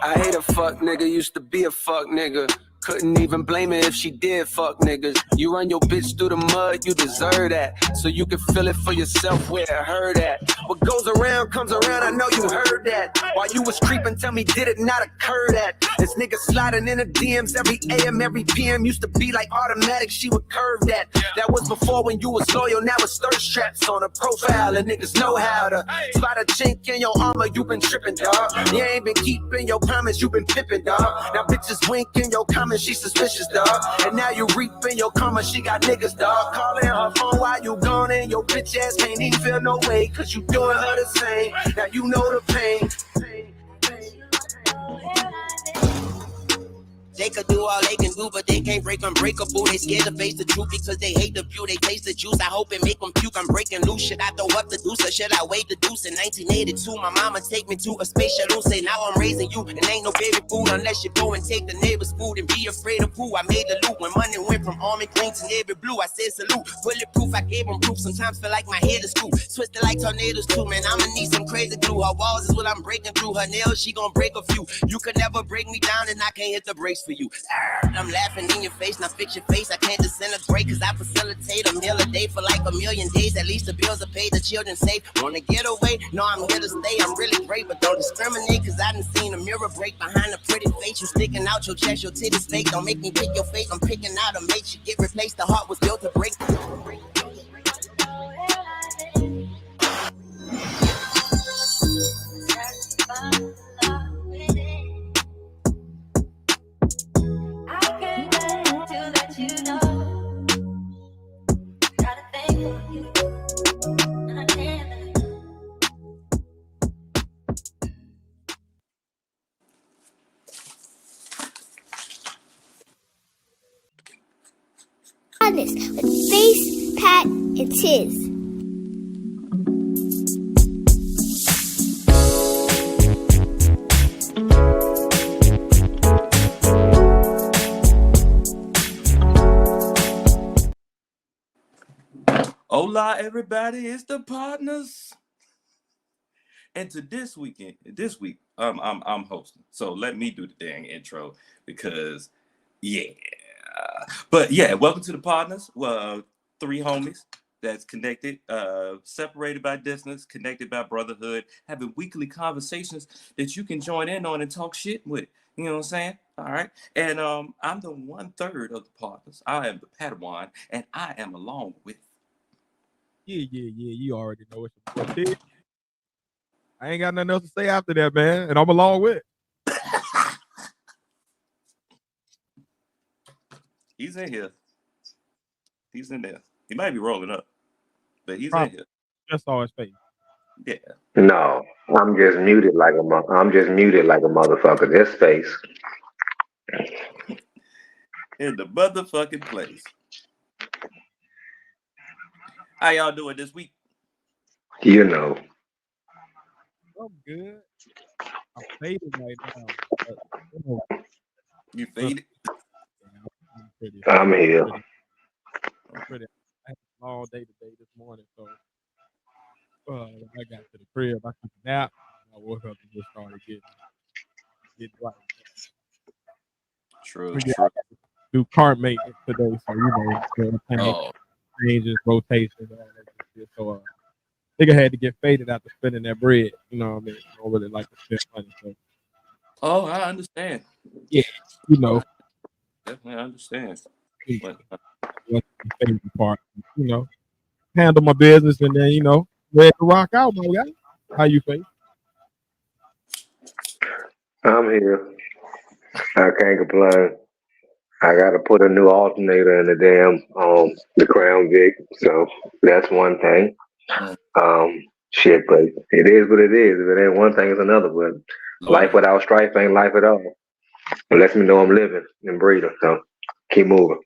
I hate a fuck nigga, used to be a fuck nigga. Couldn't even blame her if she did fuck niggas. You run your bitch through the mud, you deserve that. So you can feel it for yourself where it hurt at. What goes around comes around, I know you heard that. While you was creeping, tell me, did it not occur that this nigga sliding in the DMs every AM, every PM used to be like automatic, she would curve that. That was before when you was loyal, now it's thirst traps on a profile. And niggas know how to spot a chink in your armor, you been tripping, dog. You ain't been keeping your promise, you been pimping, dog. Now bitches winking your comments, she suspicious, dog. And now you reaping your karma, she got niggas, dog. Calling her phone while you gone and your bitch ass can't even feel no way, cause you doing her the same. Now you know the pain. They could do all they can do, but they can't break unbreakable. They scared to face the truth because they hate the view. They taste the juice, I hope it make them puke. I'm breaking loose, should I throw up the deuce or should I wait the deuce? In 1982, my mama take me to a space shuttle. Say now I'm raising you, and ain't no baby food unless you go and take the neighbor's food and be afraid of who. I made the loot when money went from almond green to navy blue. I said salute, bulletproof, I gave them proof. Sometimes feel like my head is screwed, twisted like tornadoes too, man. I'ma need some crazy glue. Her walls is what I'm breaking through, her nails she gon' break a few. You could never break me down and I can't hit the brakes for you. I'm laughing in your face, now fix your face. I can't disintegrate cause I facilitate a meal a day for like a million days. At least the bills are paid, the children safe. Wanna get away? No, I'm here to stay. I'm really great, but don't discriminate cause I done seen a mirror break behind a pretty face. You sticking out your chest, your titties fake. Don't make me pick your face. I'm picking out a mate. You get replaced, the heart was built to break. Podnas with Face, Pat, and Tiz. Hola, everybody! It's the Podnas, and to this week, I'm hosting. So let me do the dang intro because, yeah. But yeah, welcome to the Podnas. Well, three homies that's connected, separated by distance, connected by brotherhood, having weekly conversations that you can join in on and talk shit with. You know what I'm saying? All right. And I'm the 1/3 of the Podnas. I am the Padawan, and I am along with. Yeah. You already know it's your boy Ted. I ain't got nothing else to say after that, man. And I'm along with. He's in here. He's in there. He might be rolling up, but he's Probably. in here. Just saw his face. Yeah. No, I'm just muted like a motherfucker. This face. In the motherfucking place. How y'all doing this week? You know. I'm good. I'm faded right now. But, You faded? I'm here. I had a long day today this morning, so when I got to the crib, I took a nap. I woke up and just started getting right. True. Do cart maintenance today, so changes, rotations, all that shit. So nigga had to get faded after spending that bread. You know what I mean? I don't really like to spend money. So. Oh, I understand. Yeah, you know. Definitely understand. What's the favorite part? You know, handle my business and then, ready to rock out, my guy. How you feel? I'm here. I can't complain. I gotta put a new alternator in the Crown Vic, so that's one thing. Shit, but it is what it is. If it ain't one thing, it's another. But life without strife ain't life at all. It lets me know I'm living and breathing. So keep moving.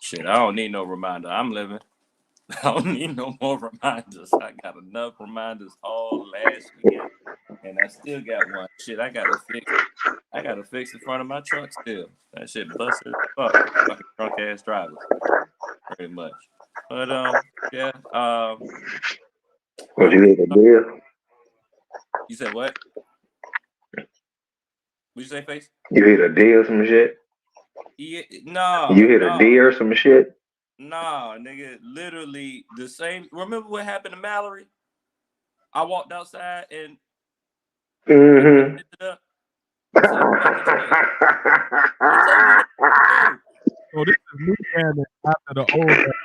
Shit, I don't need no reminder. I'm living. I don't need no more reminders. I got enough reminders all last weekend, and I still got one. Shit, I gotta fix the front of my truck still. That shit busted as fuck. Fucking drunk ass drivers. Pretty much. But yeah. What you need a beer? You said what? What'd you say, Face? You hit a D or some shit? Yeah, no, You hit a no, D or some shit? no, nigga. Literally the same. Remember what happened to Mallory? I walked outside and we Mm-hmm. picked it up. Same fucking shit. It's over with. Bro. So this is new damage after the old damage.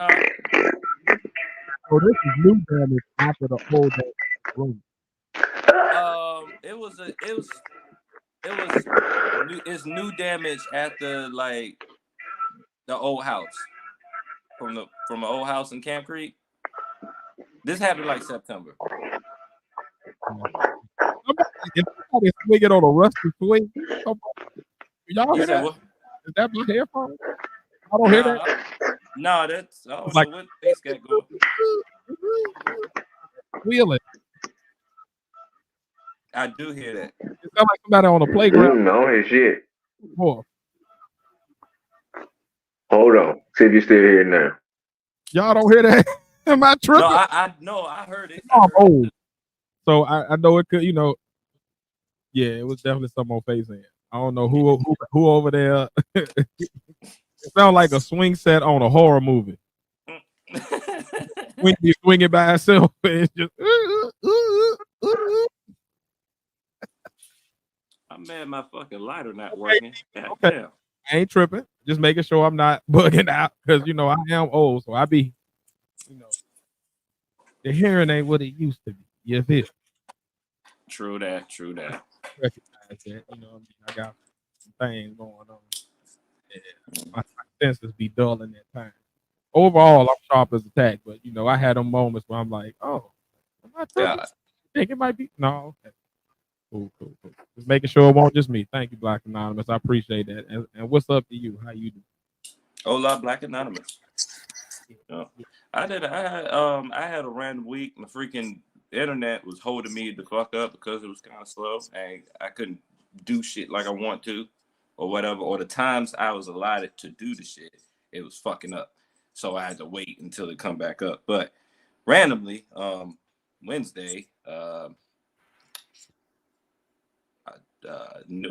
Huh? So this is new damage after the old damage. It's new damage after like the old house from the old house in Camp Creek. This happened like September. If somebody swing it on a rusty swing, y'all You hear said that? what? Is that my headphones? I don't hear that. No, that's I don't It's know like what face got going. wheeling. I do hear that. It sounds like somebody on a playground. No, his shit. Boy, Hold on. See if you still here now. y'all don't hear that? Am I tripping? I heard it. I'm old, so I know it could. Yeah, it was definitely some on face end. I don't know who over there. It sounds like a swing set on a horror movie. When you swing it by itself, it's just. I'm mad my fucking lighter not working. God Okay. damn. I ain't tripping. Just making sure I'm not bugging out because I am old, so I be, the hearing ain't what it used to be. You feel? True that. Recognize that. I got some things going on. Yeah. My senses be dulling at times. Overall, I'm sharp as a tack, but I had them moments where I'm like, oh, am I tripping? Yeah. I think it might be. No, okay. Cool. Just making sure it won't just me. Thank you, Black Anonymous. I appreciate that. And what's up to you? How you do? Hola, Black Anonymous. I had a random week. My freaking internet was holding me the fuck up because it was kind of slow and I couldn't do shit like I want to or whatever. Or the times I was allotted to do the shit, it was fucking up. So I had to wait until it come back up. But randomly, Wednesday,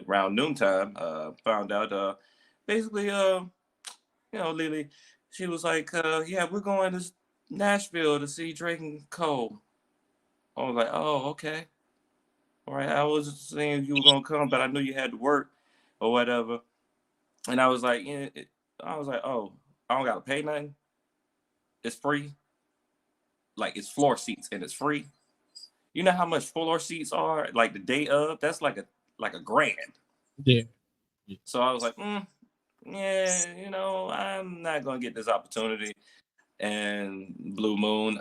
around noontime, found out basically Lily, she was like, yeah, we're going to Nashville to see Drake and Cole. I was like, oh, okay. All right. I was saying you were gonna come, but I knew you had to work or whatever. And I was like, oh, I don't gotta pay nothing. It's free. Like it's floor seats and it's free. You know how much floor seats are? Like the day of, that's like a grand. Yeah. So I was like, yeah, I'm not gonna get this opportunity. And Blue Moon,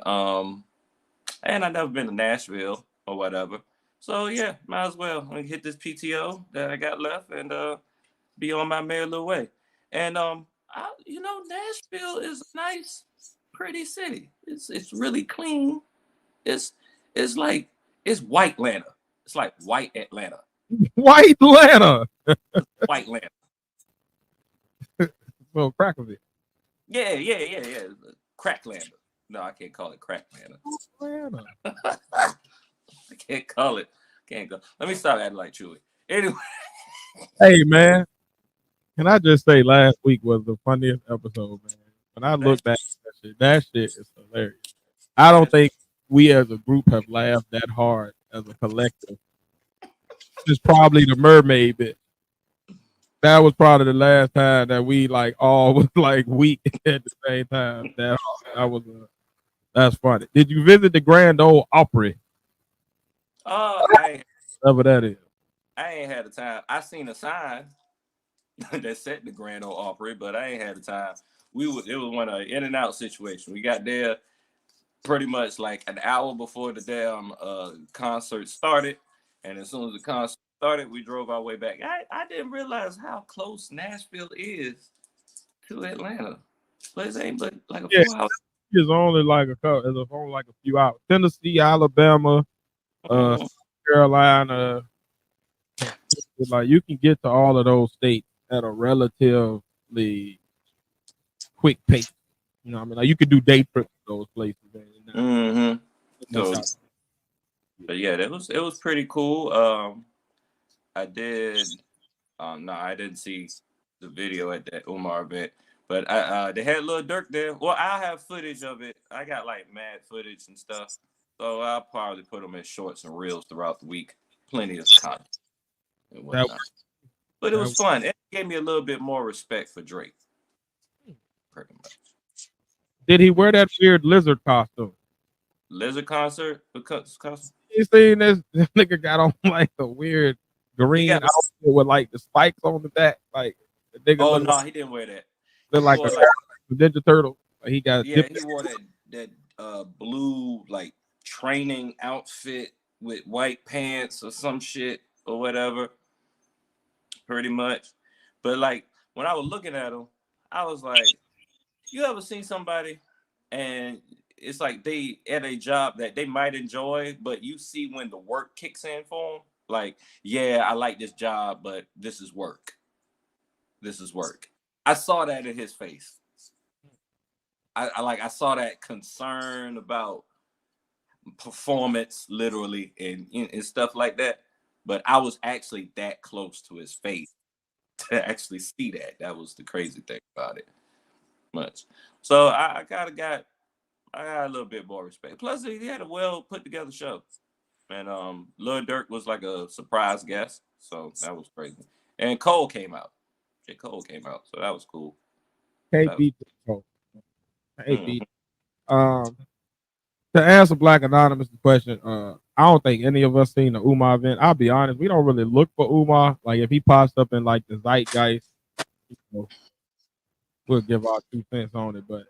and I've never been to Nashville or whatever. So yeah, might as well hit this PTO that I got left and be on my merry little way. And Nashville is a nice, pretty city. It's really clean. It's like it's white Atlanta. It's like white Atlanta. White Atlanta. White Atlanta. Well, crack of it. Yeah. Cracklander. No, I can't call it Cracklander. I can't call it. Let me stop acting like Chewy. Anyway. Hey man, can I just say last week was the funniest episode, man. When I look back at that shit is hilarious. I don't think we as a group have laughed that hard as a collective. It's probably the mermaid bit. That was probably the last time that we all was weak at the same time. That's funny. Did you visit the Grand Ole Opry? Whatever that is. I ain't had the time. I seen a sign that said the Grand Ole Opry, but I ain't had the time. It was one of in and out situation. We got there pretty much like an hour before the damn concert started, and as soon as the concert started, we drove our way back. I didn't realize how close Nashville is to Atlanta. But it ain't but like a 4 hours. It's only a few hours. Tennessee, Alabama, Carolina. You can get to all of those states at a relatively quick pace. You know what I mean? You could do day trips to those places. So, but yeah, it was pretty cool. I did. No, I didn't see the video at that Umar event, but they had Lil Durk there. Well, I have footage of it. I got like mad footage and stuff, so I'll probably put them in shorts and reels throughout the week. Plenty of content and whatnot. But it was fun. It gave me a little bit more respect for Drake. Pretty much. Did he wear that weird lizard costume? Lizard costume? You seen this nigga got on like the weird green outfit with like the spikes on the back, like the nigga. No, he didn't wear that. Look like a Ninja Turtle. He got he wore that blue like training outfit with white pants or some shit or whatever. Pretty much. But like when I was looking at him, I was like, you ever seen somebody and it's like they at a job that they might enjoy, but you see when the work kicks in for them, like, yeah, I like this job, but this is work. This is work. I saw that in his face. I saw that concern about performance, literally, and stuff like that. But I was actually that close to his face to actually see that. That was the crazy thing about it. Much. So I got a little bit more respect. Plus, he had a well put together show, and Lil Durk was like a surprise guest, so that was crazy. And Cole came out. J. Cole came out, so that was cool. Can't beat Cole. To answer Black Anonymous question, I don't think any of us seen the Umar event. I'll be honest, we don't really look for Umar. Like if he pops up in like the zeitgeist, we'll give our 2 cents on it. But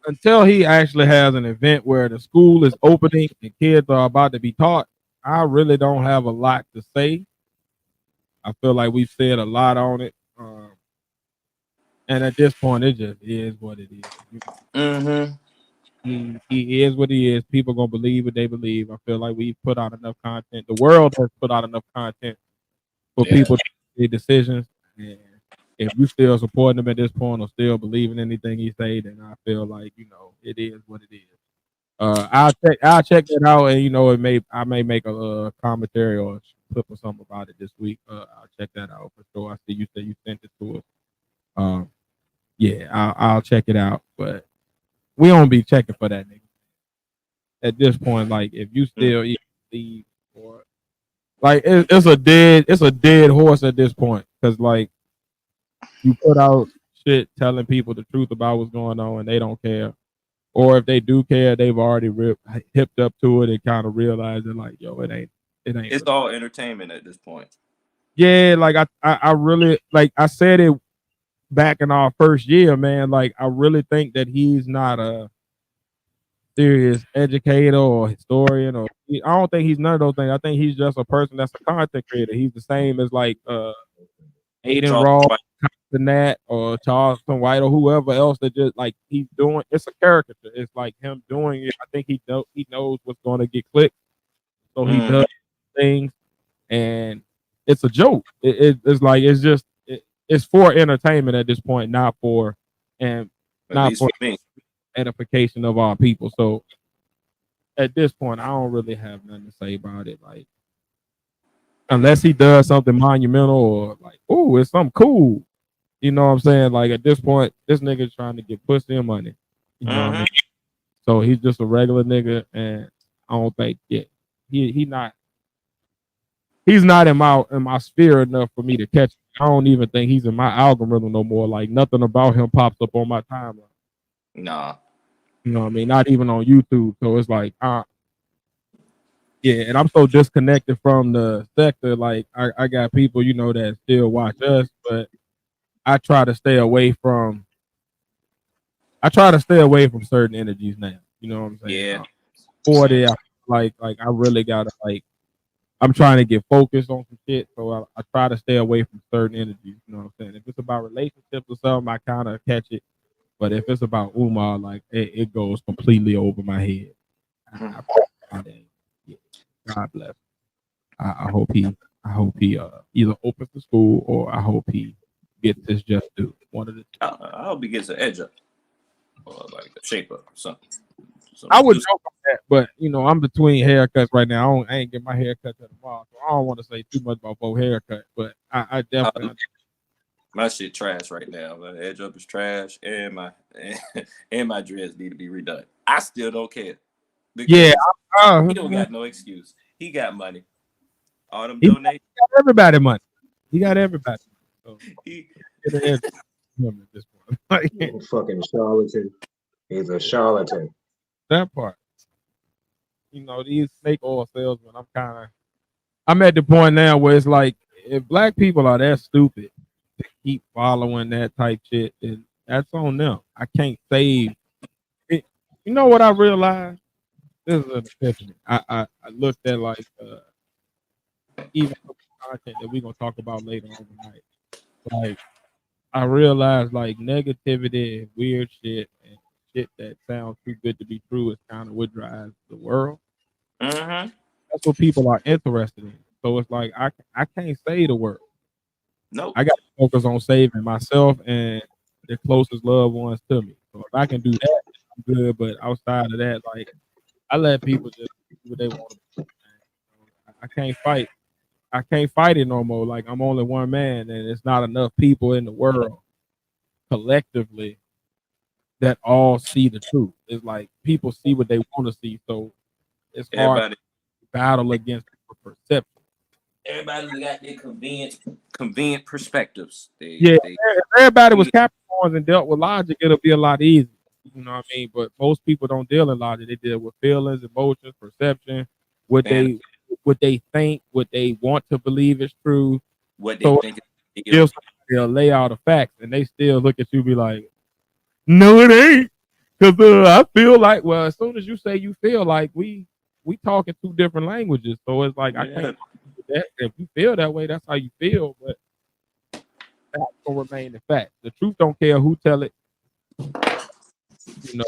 until he actually has an event where the school is opening and kids are about to be taught, I really don't have a lot to say. I feel like we've said a lot on it. And at this point, it just is what it is. He is what he is. People gonna believe what they believe. I feel like we've put out enough content. The world has put out enough content for people to make decisions. And if you still supporting him at this point or still believing anything he say, then I feel like it is what it is. I'll check that out, and I may make a commentary or a clip or something about it this week. I'll check that out for sure. I see you said you sent it to us. I'll check it out, but we don't be checking for that nigga at this point. Like if you still leave or like it's a dead horse at this point, because like you put out shit telling people the truth about what's going on and they don't care, or if they do care, they've already hipped up to it and kind of realized it like, yo, it ain't. It's all entertainment at this point. Yeah, like I really, like I said it back in our first year, man. Like I really think that he's not a serious educator or historian, or I don't think he's none of those things. I think he's just a person that's a content creator. He's the same as like Aiden Ross, Nat, or Charleston White, or whoever else that just like he's doing. It's a caricature. It's like him doing it. I think he knows what's going to get clicked, so he does things, and it's a joke. It's like it's for entertainment at this point, not for edification of our people. So at this point, I don't really have nothing to say about it. Like unless he does something monumental or like, oh, it's something cool. You know what I'm saying? Like at this point, this nigga's trying to get pussy and money. You know what I mean? So he's just a regular nigga, and I don't think he's not in my sphere enough for me to catch him. I don't even think he's in my algorithm no more. Like nothing about him pops up on my timeline. Nah. You know what I mean? Not even on YouTube. So it's like, yeah, and I'm so disconnected from the sector. Like I got people, that still watch us, but I try to stay away from certain energies now. You know what I'm saying? Yeah. 40, like I really gotta I'm trying to get focused on some shit, so I try to stay away from certain energies. You know what I'm saying? If it's about relationships or something, I kind of catch it. But if it's about Umar, like it goes completely over my head. God bless. I hope he either opens the school or I hope he gets his just due. One of the two. I hope he gets an edge up or like a shape up or something. I would joke on that, but you know, I'm between haircuts right now. I ain't get my haircut till tomorrow, so I don't want to say too much about both haircuts. But I definitely my shit trash right now. My edge up is trash, and my and my dreads need to be redone. I still don't care. Yeah, he don't got no excuse. He got money. All them he donations. got everybody money. He got everybody. So he at this point. He's a fucking charlatan. He's a charlatan. That part. You know, these snake oil salesmen, I'm at the point now where it's like, if black people are that stupid to keep following that type shit, then that's on them. I can't save it. You know what I realized? This is an epiphany. I looked at like even content that we're gonna talk about later on tonight. Like I realized like negativity and weird shit and shit that sounds too good to be true is kind of what drives the world. Mm-hmm. That's what people are interested in. So it's like I can't say the word. Nope. I got to focus on saving myself and the closest loved ones to me. So if I can do that, I'm good. But outside of that, like I let people just do what they want to do. I can't fight. I can't fight it no more. Like I'm only one man, and it's not enough people in the world collectively that all see the truth. It's like people see what they want to see, so it's hard to battle against perception. Everybody got their convenient perspectives. If everybody was Capricorns and dealt with logic, it'll be a lot easier. You know what I mean? But most people don't deal in logic. They deal with feelings, emotions, perception, what they think, what they want to believe is true. What they think is they'll lay out of facts and they still look at you be like, no, it ain't. Because I feel like, well, as soon as you say you feel like, we talking two different languages. So it's like, I can't do that. If you feel that way, that's how you feel. But that's going to remain the fact. The truth don't care who tell it. You know,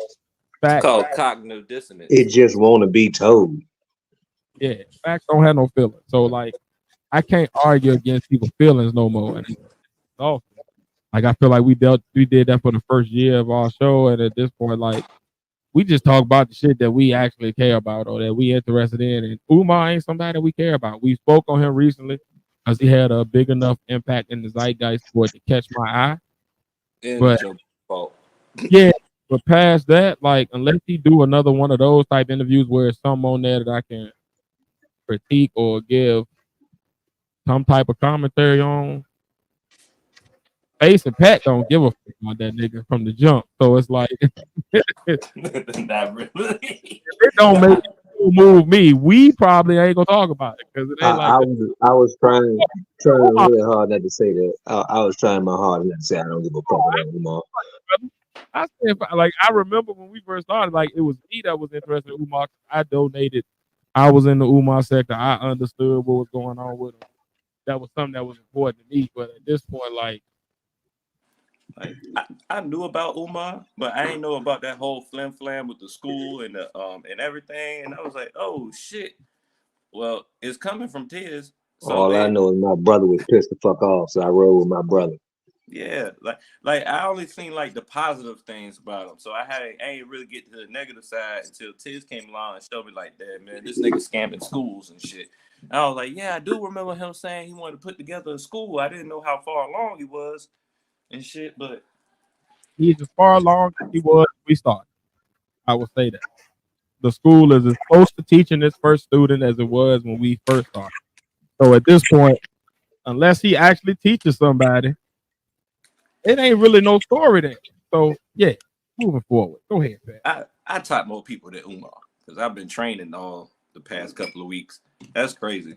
facts. Called cognitive dissonance. It just want to be told. Yeah, facts don't have no feelings. So like, I can't argue against people's feelings no more. And also, like I feel like we did that for the first year of our show, and at this point, like we just talk about the shit that we actually care about or that we interested in. And Umar ain't somebody we care about. We spoke on him recently because he had a big enough impact in the zeitgeist for it to catch my eye. But yeah, but past that, like unless he do another one of those type interviews where it's something on there that I can critique or give some type of commentary on, Ace and Pat don't give a fuck about that nigga from the jump. So it's like not really. It don't make it move me. We probably ain't gonna talk about it because it ain't I was trying really hard not to say that. I was trying my hardest not to say I don't give a fuck about Umar. I said, like, I remember when we first started, like it was me that was interested in Umar. I donated. I was in the Umar sector. I understood what was going on with him. That was something that was important to me. But at this point, like I knew about Umar, but I didn't know about that whole flam with the school and the and everything. And I was like, oh shit. Well, it's coming from Tiz. So all I know is my brother was pissed the fuck off, so I rode with my brother. Yeah, like I only seen like the positive things about him, so I ain't really get to the negative side until Tiz came along and showed me like that, man, this nigga scamming schools and shit. And I was like, yeah, I do remember him saying he wanted to put together a school. I didn't know how far along he was and shit, but he's as far along as he was when we started. I will say that the school is as close to teaching this first student as it was when we first started. So at this point, unless he actually teaches somebody, it ain't really no story there. So yeah, moving forward. Go ahead, Pat. I taught more people than Umar because I've been training all the past couple of weeks. That's crazy.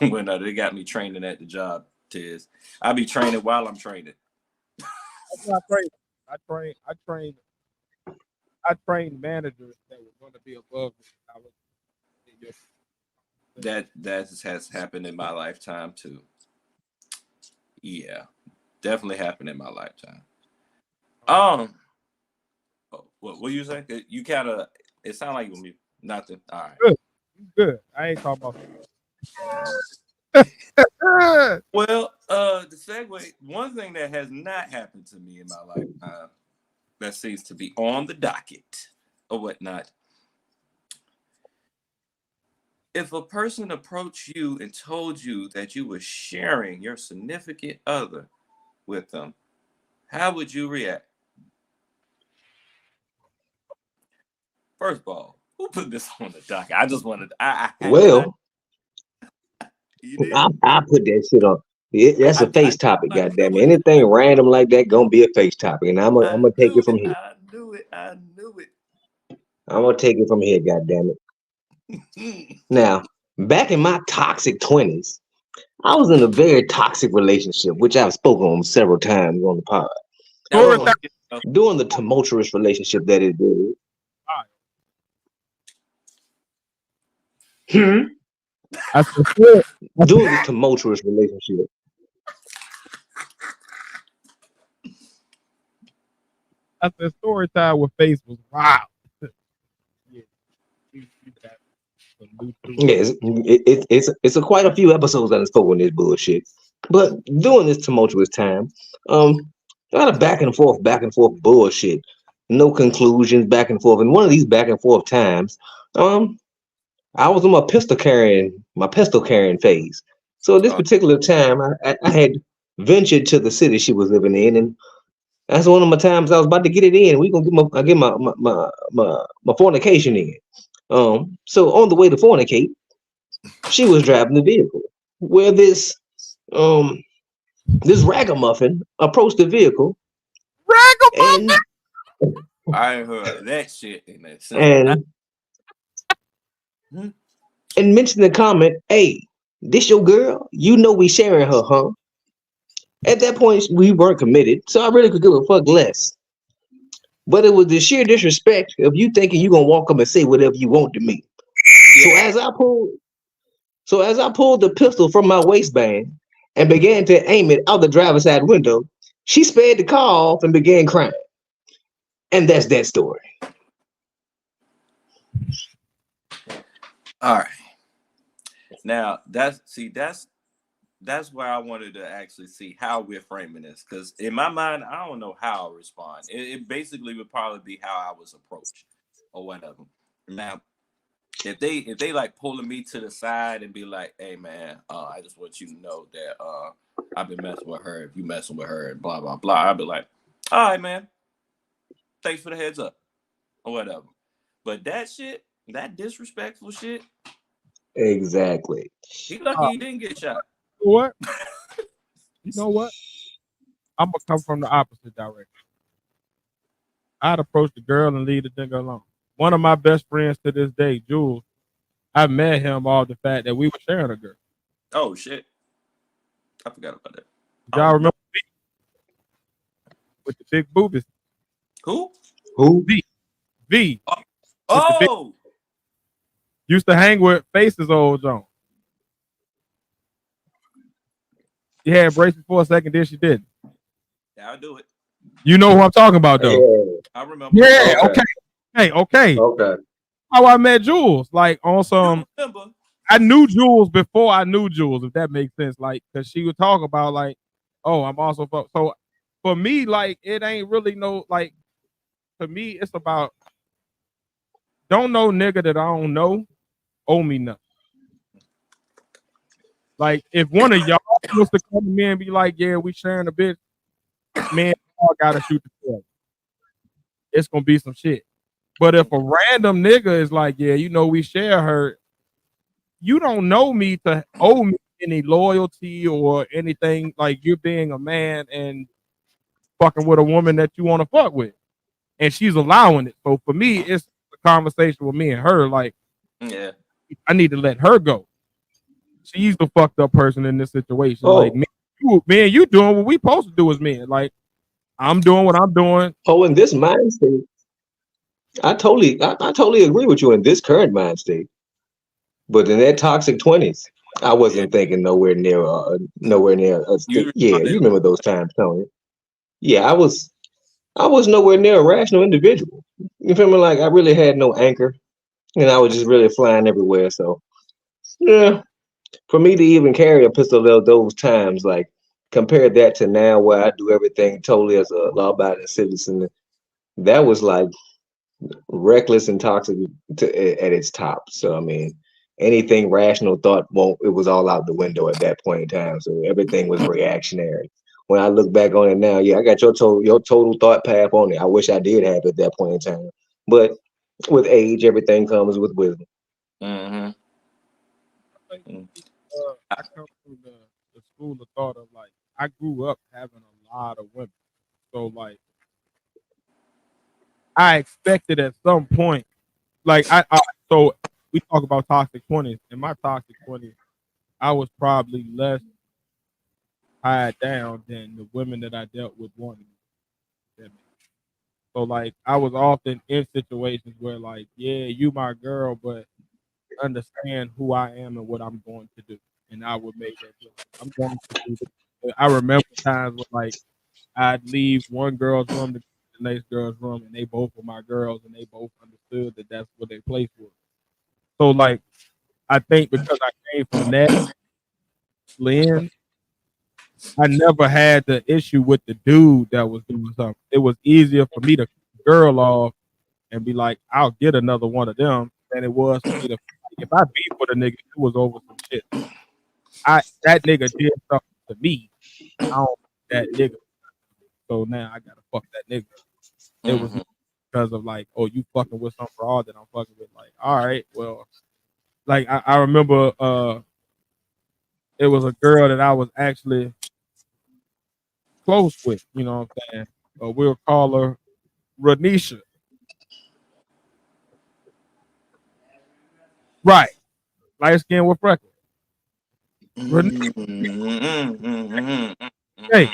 When they got me training at the job, Tiz. I be training while I'm training. I trained managers that were going to be above me. That has happened in my lifetime too. Yeah, definitely happened in my lifetime. What you say? You kind of. It sounded like you nothing. All right. Good. I ain't talking about. Well, the segue. One thing that has not happened to me in my lifetime that seems to be on the docket or whatnot. If a person approached you and told you that you were sharing your significant other with them, how would you react? First of all, who put this on the docket? I just wanted. I Well, you did. I put that shit on. That's a face topic, I knew goddamn it. it. Anything random like that gonna be a face topic, and I'm gonna take it from here. I knew it. I knew it. I'm gonna take it from here, goddamn it. Now, back in my toxic 20s, I was in a very toxic relationship, which I've spoken on several times on the pod. During the tumultuous relationship that it did. During the tumultuous relationship. I said story time with Face was wild. Yes, it's quite a few episodes that I spoke on this bullshit. But during this tumultuous time, a lot of back and forth bullshit. No conclusions, back and forth. And one of these back and forth times, I was in my pistol carrying phase. So at this particular time, I had ventured to the city she was living in, and that's one of my times I was about to get it in. We gonna get my fornication in. So on the way to fornicate, she was driving the vehicle where this ragamuffin approached the vehicle. Ragamuffin. I heard that shit in that and mentioned the comment, "Hey, this your girl? You know we sharing her, huh?" At that point, we weren't committed, so I really could give a fuck less. But it was the sheer disrespect of you thinking you gonna walk up and say whatever you want to me. Yeah. So as I pulled the pistol from my waistband and began to aim it out the driver's side window, she sped the car off and began crying. And that's that story. All right. Now that's where I wanted to actually see how we're framing this, because in my mind, I don't know how I'll respond. It basically would probably be how I was approached or whatever. Now, if they like pulling me to the side and be like, "Hey man, I just want you to know that I've been messing with her. If you messing with her and blah blah blah," I'd be like, "All right, man. Thanks for the heads up," or whatever. But that shit, that disrespectful shit. Exactly. He lucky he didn't get shot. What? You know what? I'm gonna come from the opposite direction. I'd approach the girl and leave the nigga alone. One of my best friends to this day, Jules, I met him off the fact that we were sharing a girl. Oh shit! I forgot about that. Y'all remember V? With the big boobies? Who? V. Oh! Used to hang with Face's old John. She had braces for a second, then she didn't. Yeah, I'll do it. You know who I'm talking about, though. Yeah. I remember. Yeah, okay. Okay. How I met Jules, like on some. I knew Jules before I knew Jules, if that makes sense. Like, because she would talk about like, oh, I'm also so. For me, like, it ain't really no like. For me, it's about don't know nigga that I don't know owe me nothing. Like, if one of y'all was to come to me and be like, yeah, we sharing a bitch, man, y'all gotta shoot the play. It's gonna be some shit. But if a random nigga is like, yeah, you know, we share her, you don't know me to owe me any loyalty or anything. Like, you're being a man and fucking with a woman that you want to fuck with, and she's allowing it. So for me, it's a conversation with me and her. Like, yeah, I need to let her go. She's the fucked up person in this situation. Oh. Like, me and you doing what we supposed to do as men. Like, I'm doing what I'm doing. Oh, in this mind state, I totally agree with you in this current mind state. But in that toxic 20s, I wasn't thinking nowhere near you remember those times, Tony. Yeah, I was nowhere near a rational individual. You feel me? Like, I really had no anchor, and I was just really flying everywhere. So yeah, for me to even carry a pistol those times, like, compare that to now where I do everything totally as a law-abiding citizen, that was like reckless and toxic at its top. So I mean, anything rational thought won't. It was all out the window at that point in time. So everything was reactionary. When I look back on it now, yeah, I got your total thought path on it. I wish I did have it at that point in time, but with age, everything comes with wisdom. Mm-hmm. I come from the school of thought of like I grew up having a lot of women, so like I expected at some point, like so we talk about toxic 20s. In my toxic 20s, I was probably less tied down than the women that I dealt with wanting me. So like I was often in situations where like, yeah, you my girl, but understand who I am and what I'm going to do. And I would make that clear. I'm going to do this. I remember times when like I'd leave one girl's room to the next girl's room, and they both were my girls, and they both understood that that's what their place was. So like I think because I came from that lens, I never had the issue with the dude that was doing something. It was easier for me to cut the girl off and be like, I'll get another one of them than it was for me to, if I beef with a nigga, it was over some shit. That nigga did something to me. I don't want that nigga. So now I gotta fuck that nigga. It was because of like, oh, you fucking with some broad that I'm fucking with. Like, all right, well, like I remember it was a girl that I was actually close with, you know what I'm saying? We'll call her Ranisha. Right. Light skin with freckles. Hey.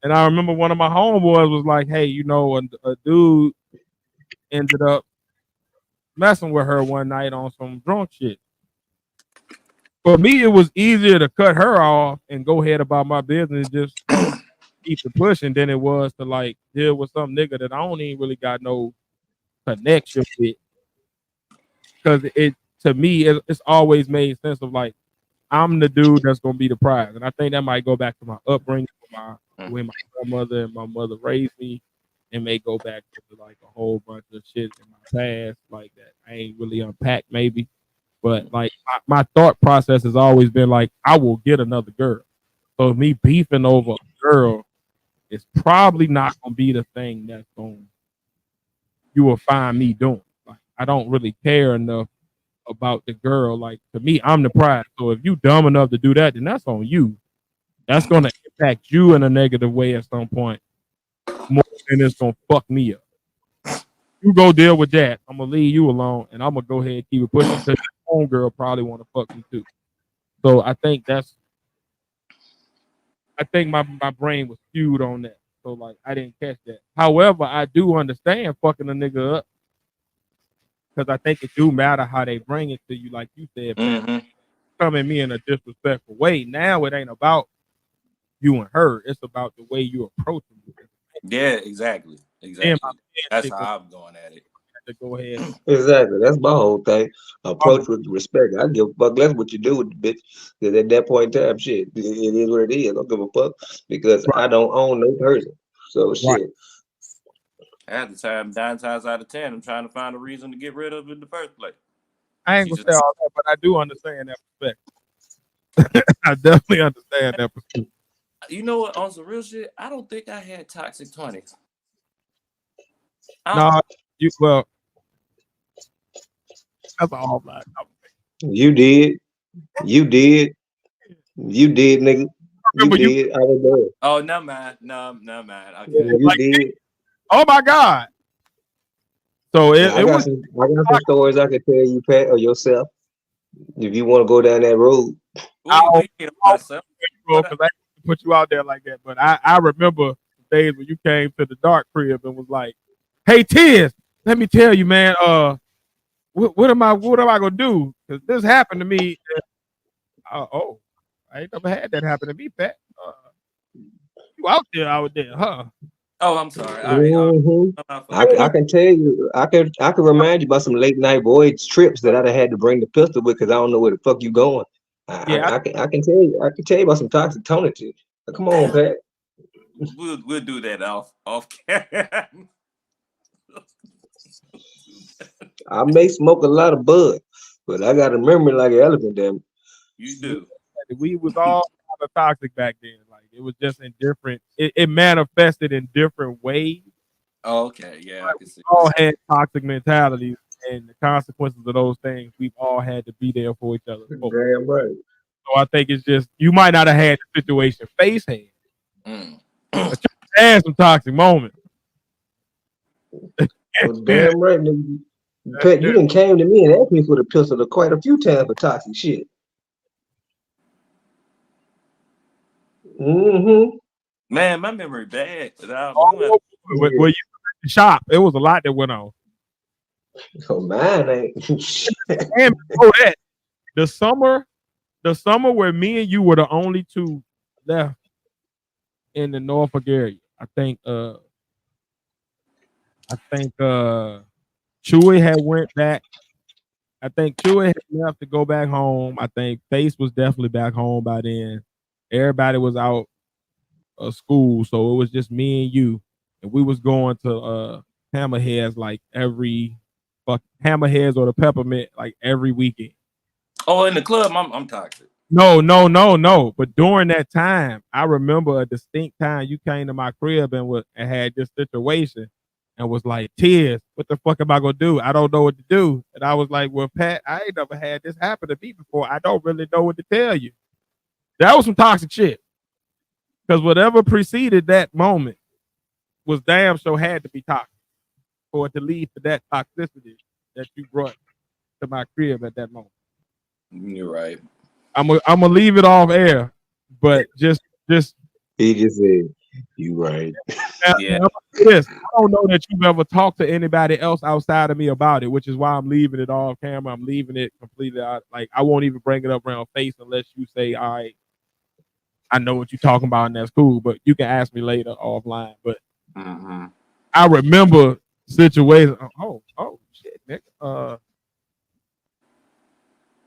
And I remember one of my homeboys was like, hey, you know, a dude ended up messing with her one night on some drunk shit. For me, it was easier to cut her off and go ahead about my business, just keep it pushing than it was to like deal with some nigga that I don't even really got no connection with. Because it to me, it's always made sense of like I'm the dude that's gonna be the prize, and I think that might go back to my upbringing, the way my grandmother and my mother raised me. It may go back to like a whole bunch of shit in my past, like that I ain't really unpacked, maybe. But like my thought process has always been like I will get another girl. So me beefing over a girl is probably not gonna be the thing that's going you will find me doing. Like I don't really care enough about the girl. Like to me, I'm the prize. So if you dumb enough to do that, then that's on you. That's gonna impact you in a negative way at some point, more than it's gonna fuck me up. You go deal with that. I'm gonna leave you alone, and I'm gonna go ahead and keep it pushing because your own girl probably want to fuck me too. So I think my brain was skewed on that. So like I didn't catch that. However, I do understand fucking a nigga up because I think it do matter how they bring it to you. Like you said, man, come at me in a disrespectful way. Now it ain't about you and her. It's about the way you approach me. Yeah, exactly. That's how I'm going at it. To go ahead. Exactly. That's my whole thing. Approach with respect. I give a fuck less what you do with the bitch. Because at that point in time, shit, it is what it is. I don't give a fuck because I don't own no person. So shit. At the time, 9 times out of 10, I'm trying to find a reason to get rid of it in the first place. I ain't gonna say all that, but I do understand that perspective. I definitely understand that perspective. You know what? On some real shit, I don't think I had toxic 20s. No, well, that's all right. You did, nigga. You did. I was there. Oh, no man, no man. Okay. Yeah, you did. Oh my God. So I got some stories I could tell you, Pat, or yourself, if you want to go down that road. I'll put you out there like that. But I remember the days when you came to the dark crib and was like, "Hey, Tiz, let me tell you, man. What am I gonna do? Because this happened to me. I ain't never had that happen to me, Pat. You out there, huh? Oh, I'm sorry. All right. I can tell you, I can remind you about some late night voyage trips that I'd have had to bring the pistol with because I don't know where the fuck you going. I can tell you about some toxic Tony too. Come on, Pat. We'll do that off camera. I may smoke a lot of bud, but I got a memory like an elephant. Damn. You do. We was all kind of toxic back then. Like it was just in different. It manifested in different ways. Oh, okay, yeah, I can see. We all had toxic mentalities, and the consequences of those things, we've all had to be there for each other. Damn right. So I think it's just you might not have had the situation Face had, but you had some toxic moments. Well, damn right, nigga. Pet, you done came to me and asked me for the pistol quite a few times for toxic shit. Man, my memory bad. Where you shop, it was a lot that went on. So mine ain't. And before that, the summer where me and you were the only two left in the Norfolk area. I think Chewy had went back. I think Chewy had left to go back home. I think Face was definitely back home by then. Everybody was out of school, so it was just me and you, and we was going to Hammerheads like Hammerheads or the Peppermint like every weekend. Oh, in the club, I'm toxic. No. But during that time, I remember a distinct time you came to my crib and had this situation and was like, Tears, what the fuck am I gonna do? I don't know what to do. And I was like, well, Pat, I ain't never had this happen to me before. I don't really know what to tell you. That was some toxic shit. Because whatever preceded that moment was damn sure had to be toxic for it to lead to that toxicity that you brought to my crib at that moment. You're right. I'm gonna leave it off air, but just he just said, you right. Yeah. I don't know that you've ever talked to anybody else outside of me about it, which is why I'm leaving it off camera. I'm leaving it completely out. Like I won't even bring it up around Face unless you say, all right, I know what you're talking about, and that's cool. But you can ask me later offline. But I remember situations. Oh shit, nigga.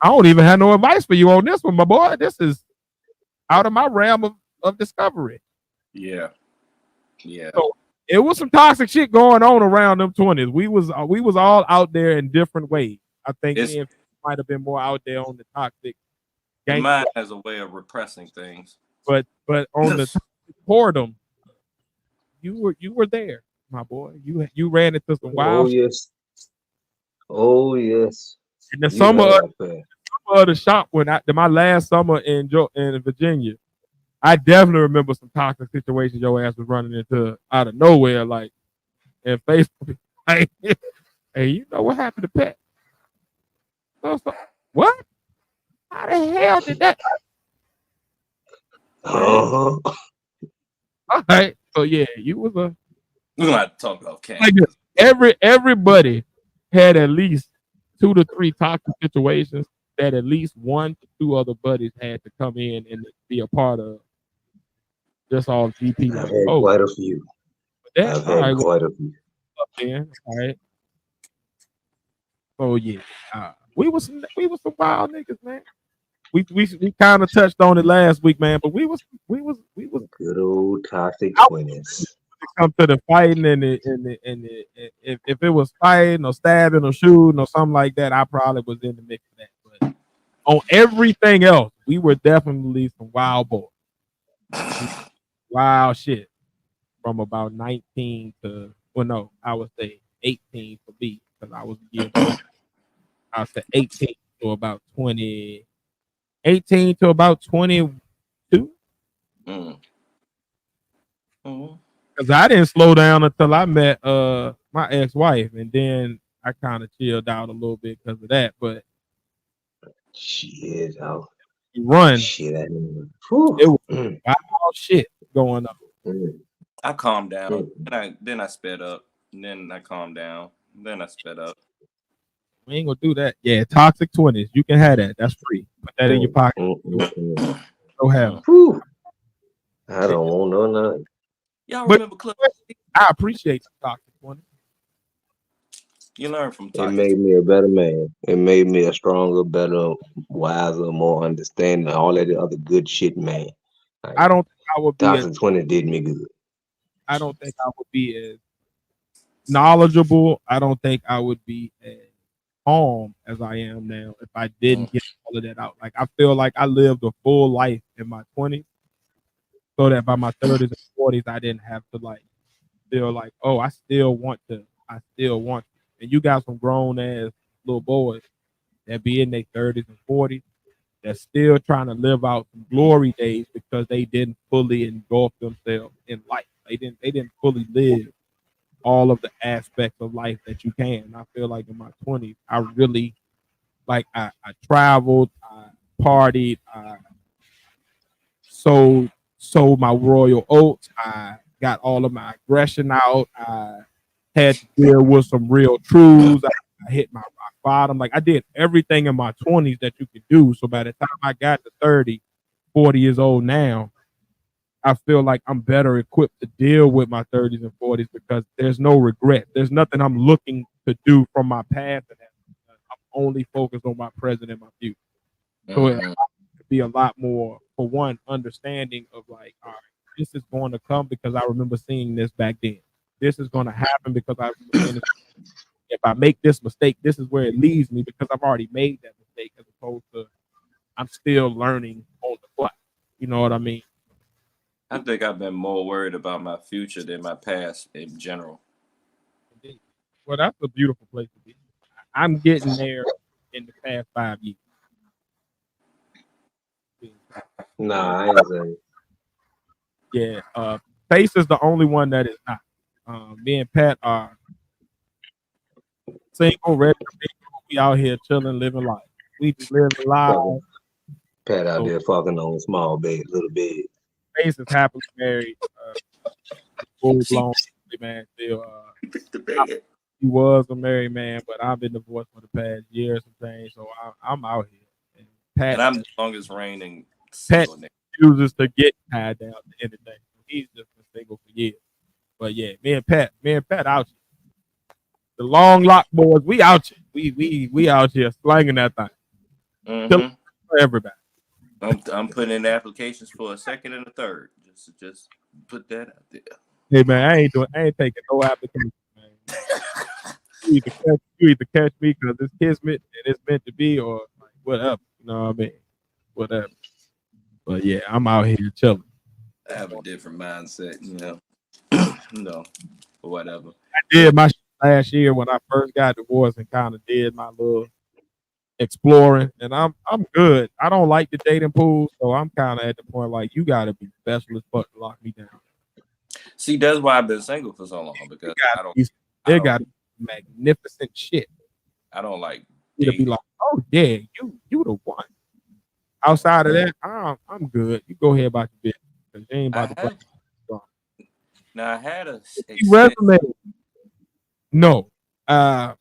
I don't even have no advice for you on this one, my boy. This is out of my realm of discovery. Yeah. So it was some toxic shit going on around them 20s. We was all out there in different ways. I think me and might have been more out there on the toxic. Mine has a way of repressing things. But on the boredom, you were there, my boy. You ran into some wild. Oh yes. In the summer of the shop my last summer in Virginia, I definitely remember some toxic situations your ass was running into out of nowhere, like and Facebook. Hey, you know what happened to Pet? So, what? How the hell did that? All right. So yeah, you was a. We're gonna have to talk about camp. Like everybody had at least 2 to 3 toxic situations that at least 1 to 2 other buddies had to come in and be a part of. Just all GP. I've had quite a few. I've had quite a few. All right. So yeah, we was some wild niggas, man. We kind of touched on it last week, man. But we was good old toxic 20s. Come to the fighting and if it was fighting or stabbing or shooting or something like that, I probably was in the mix of that. But on everything else, we were definitely some wild boys. Wild shit from about 19 to I would say 18 for me because I was I said 18 to about 20. 18 to about 22. Because I didn't slow down until I met my ex-wife, and then I kind of chilled out a little bit because of that. But shit, run. Shit, it was wild shit going on. I calmed down. Then I sped up. And then I calmed down. Then I sped up. We ain't gonna do that. Yeah, toxic 20s. You can have that. That's free. Put that in your pocket. Go have it. I don't want none. Y'all remember Club? I appreciate the toxic 20s. You learn from toxic. It made me a better man. It made me a stronger, better, wiser, more understanding, all that other good shit, man. I don't think I would be toxic 20 did me good. I don't think I would be as knowledgeable. I don't think I would be as calm as I am now if I didn't get all of that out. Like I feel like I lived a full life in my 20s, so that by my 30s and 40s I didn't have to like feel like, oh, I still want to. And you got some grown ass little boys that be in their 30s and 40s that's still trying to live out some glory days because they didn't fully engulf themselves in life. They didn't fully live all of the aspects of life that you can. I feel like in my 20s, I really like I traveled, I partied, I sold my royal oats, I got all of my aggression out, I had to deal with some real truths. I hit my rock bottom. Like I did everything in my 20s that you could do. So by the time I got to 30, 40 years old now, I feel like I'm better equipped to deal with my 30s and 40s because there's no regret. There's nothing I'm looking to do from my past. I'm only focused on my present and my future. So it could be a lot more, for one, understanding of like, all right, this is going to come because I remember seeing this back then. This is going to happen because I remember seeing this. If I make this mistake, this is where it leads me because I've already made that mistake as opposed to I'm still learning on the fly. You know what I mean? I think I've been more worried about my future than my past in general. Well, that's a beautiful place to be. I'm getting there in the past 5 years. Nah, I ain't saying. Yeah, Face is the only one that is not. Me and Pat are single, ready to mingle. We out here chilling, living life. We just living life. Pat out there fucking on small bed, little bed. Face is happily married, full blown man. Still, he was a married man, but I've been divorced for the past year or something. So I'm out here. And Pat, and I'm the longest reigning Pat single nigga. Chooses to get tied down to anything. He's just been single for years. But yeah, me and Pat out here. The long lock boys, we out here. We out here slanging that thing. For everybody. I'm putting in applications for a second and a third. Just put that out there. Hey man, I ain't taking no application, man. You either catch me because it's kismet and it's meant to be, or like whatever. You know what I mean? Whatever. But yeah, I'm out here chilling. I have a different mindset, you know. No, whatever. I did my last year when I first got divorced and kind of did my little exploring, and I'm good. I don't like the dating pool, so I'm kind of at the point like you got to be special as fuck to lock me down. See, that's why I've been single for so long because they got magnificent shit. I don't like you to be like, oh yeah, you the one. Outside of that, I'm good. You go ahead about your business because you ain't about to. Now I had a resume. No, I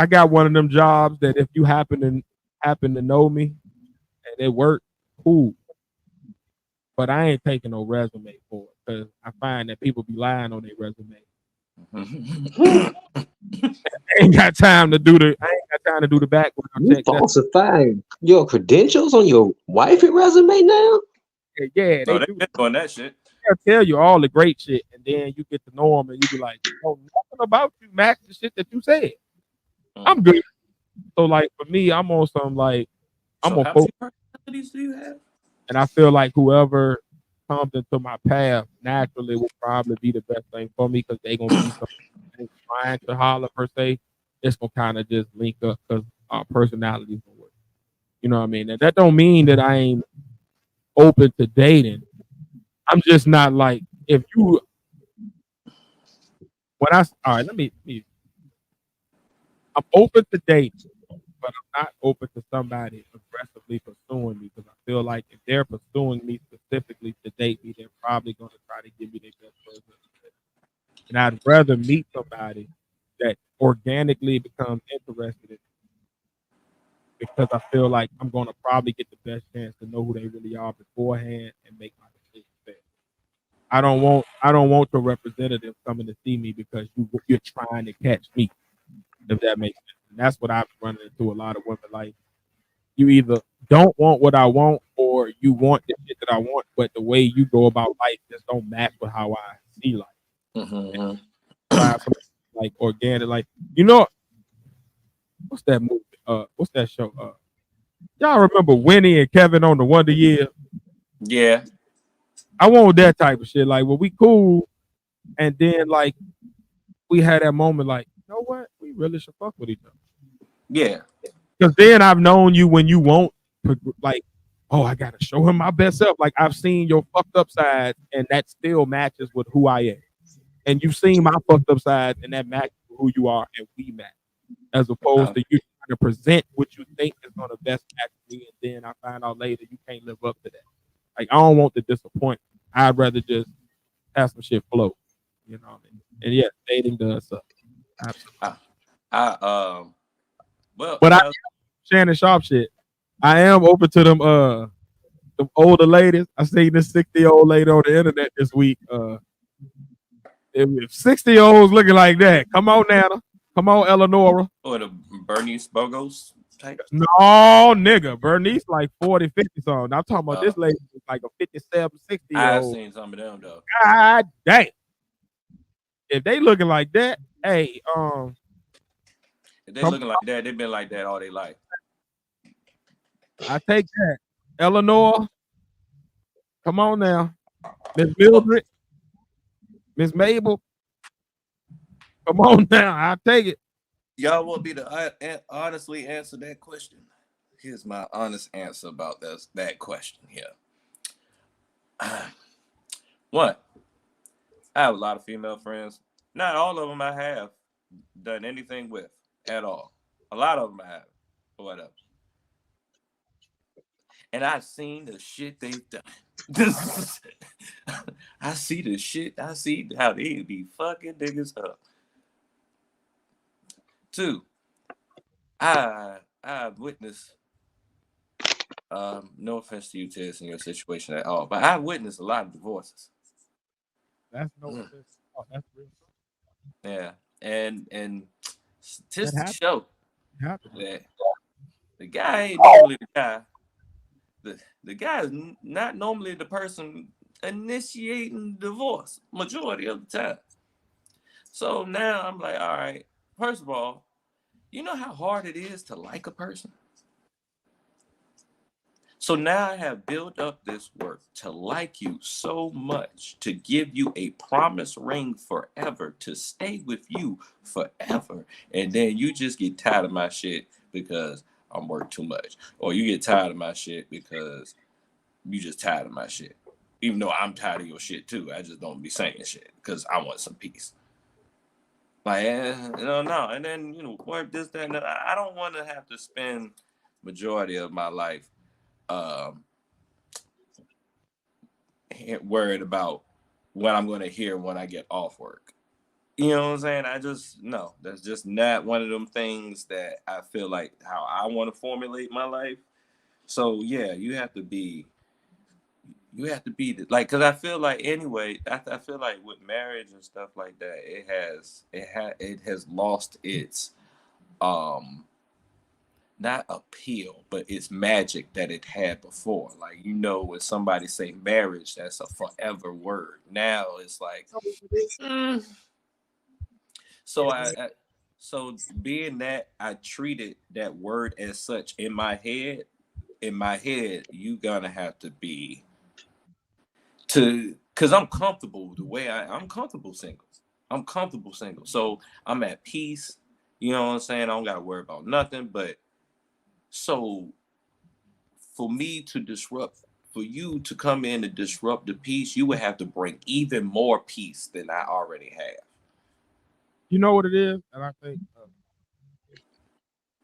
got one of them jobs that if you happen to know me and it worked, cool. But I ain't taking no resume for it because I find that people be lying on their resume. I ain't got time to do the background you check. Falsifying your credentials on your wifey resume now? Yeah, they been doing that shit. They'll tell you all the great shit, and then you get to know them, and you be like, "Oh, nothing about you match the shit that you said." I'm good. So, like for me, I'm on some like I'm on. How many personalities do you have? And I feel like whoever comes into my path naturally will probably be the best thing for me because they gonna be something trying to holler per se. It's gonna kind of just link up because our personalities gonna work. You know what I mean? And that don't mean that I ain't open to dating. I'm just not like if you when I all right. Let me. I'm open to dating, but I'm not open to somebody aggressively pursuing me because I feel like if they're pursuing me specifically to date me, they're probably going to try to give me their best version. And I'd rather meet somebody that organically becomes interested in me because I feel like I'm going to probably get the best chance to know who they really are beforehand and make my decision there. I don't want the representative coming to see me because you're trying to catch me, if that makes sense. And that's what I've run into a lot of women. Like, you either don't want what I want or you want the shit that I want, but the way you go about life just don't match with how I see life. Like organic, like, you know, what's that movie? What's that show? Y'all remember Winnie and Kevin on the Wonder Years? Yeah. I want that type of shit. Like, well, we cool, and then like we had that moment, like, you know what? We really should fuck with each other. Yeah. Because then I've known you when you won't, like, oh, I gotta show him my best self. Like I've seen your fucked up side, and that still matches with who I am. And you've seen my fucked up side, and that matches with who you are, and we match. As opposed to you trying to present what you think is gonna best match me, and then I find out later you can't live up to that. Like I don't want the disappointment. I'd rather just have some shit flow. You know what I mean? And yeah, dating does suck. Absolutely. But I Shannon Sharp shit. I am open to them older ladies. I seen this 60-year-old lady on the internet this week. If 60-year-olds looking like that, come on, Nana. Come on, Eleonora. Or the Bernice Bogos type? No, nigga. Bernice like 40, 50 something. I'm talking about this lady is like a 57, 60-year-old. I've seen some of them though. God damn. If they looking like that, hey, if they looking like that, they've been like that all their life. I take that. Eleanor, come on now. Miss Mildred, Miss Mabel, come on now. I'll take it. Y'all want me to honestly answer that question? Here's my honest answer about that question here. What? I have a lot of female friends. Not all of them I have done anything with at all. A lot of them I have. Whatever. And I've seen the shit they've done. I see the shit. I see how they be fucking niggas up. 2, I've witnessed, no offense to you, Tess, in your situation at all, but I've witnessed a lot of divorces. That's no offense. Oh, that's real. Yeah, and statistics show that the guy ain't normally the guy. The guy is not normally the person initiating divorce majority of the time. So now I'm like, all right, first of all, you know how hard it is to like a person? So now I have built up this work to like you so much, to give you a promise ring forever, to stay with you forever. And then you just get tired of my shit because I'm work too much. Or you get tired of my shit because you just tired of my shit. Even though I'm tired of your shit too. I just don't be saying shit because I want some peace. Like, no. And then, work this, that, and that. I don't want to have to spend majority of my life worried about what I'm going to hear when I get off work. You know what I'm saying? That's just not one of them things that I feel like how I want to formulate my life. So yeah, you have to be like, because I feel like anyway, I feel like with marriage and stuff like that, it has lost its not appeal, but it's magic that it had before. Like, when somebody say marriage, that's a forever word. Now it's like, so being that I treated that word as such in my head, you gonna have to be because I'm comfortable the way I'm comfortable single. I'm comfortable single. So I'm at peace. You know what I'm saying? I don't gotta worry about nothing. But so for me to disrupt, for you to come in and disrupt the peace, you would have to bring even more peace than I already have. You know what it is? And I think,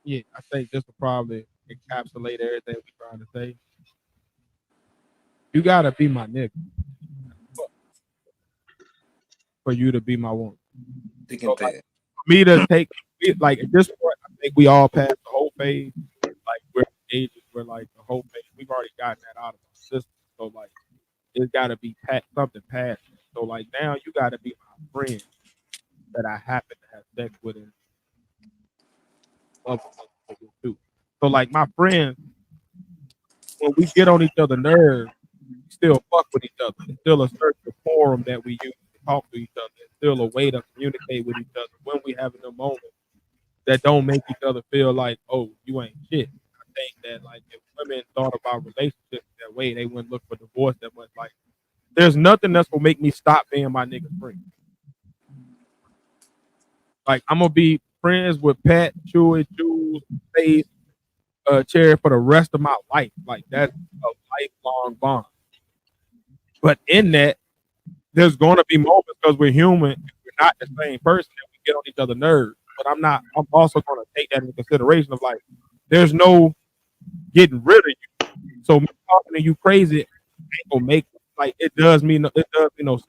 I think this will probably encapsulate everything we're trying to say. You gotta be my nigga for you to be my woman. So, like, for me to take, like, at this point, I think we all passed the whole phase. Like, we're ages where, like, the whole phase, we've already gotten that out of our system. So, like, it's gotta be something past. So, like, now you gotta be my friend that I happen to have sex with and love too. So, like, my friends, when we get on each other's nerves, we still fuck with each other. It's still a certain forum that we use to talk to each other. It's still a way to communicate with each other when we have a moment that don't make each other feel like, oh, you ain't shit. I think that like if women thought about relationships that way, they wouldn't look for divorce that much. Like, there's nothing that's gonna make me stop being my nigga's friend. Like, I'm gonna be friends with Pat, Chewy, Jules, Faith, Cherry for the rest of my life. Like, that's a lifelong bond. But in that, there's gonna be moments because we're human and we're not the same person and we get on each other's nerves. But I'm also gonna take that into consideration of like, there's no getting rid of you. So me talking to you crazy ain't gonna make like it does me no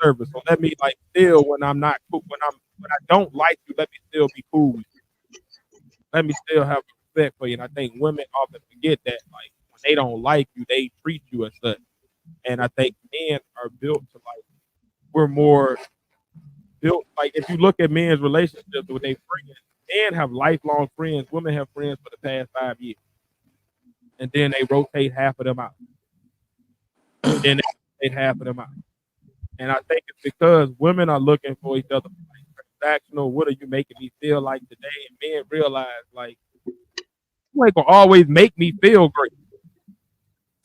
service. So let me like still when I'm not cool, when I don't like you, let me still be cool with you. Let me still have respect for you. And I think women often forget that like when they don't like you, they treat you as such. And I think men are built to like we're more built like if you look at men's relationships with their friends, men have lifelong friends, women have friends for the past 5 years. And then they rotate half of them out. And then they rotate half of them out. And I think it's because women are looking for each other like transactional. What are you making me feel like today? And men realize like you ain't gonna always make me feel great.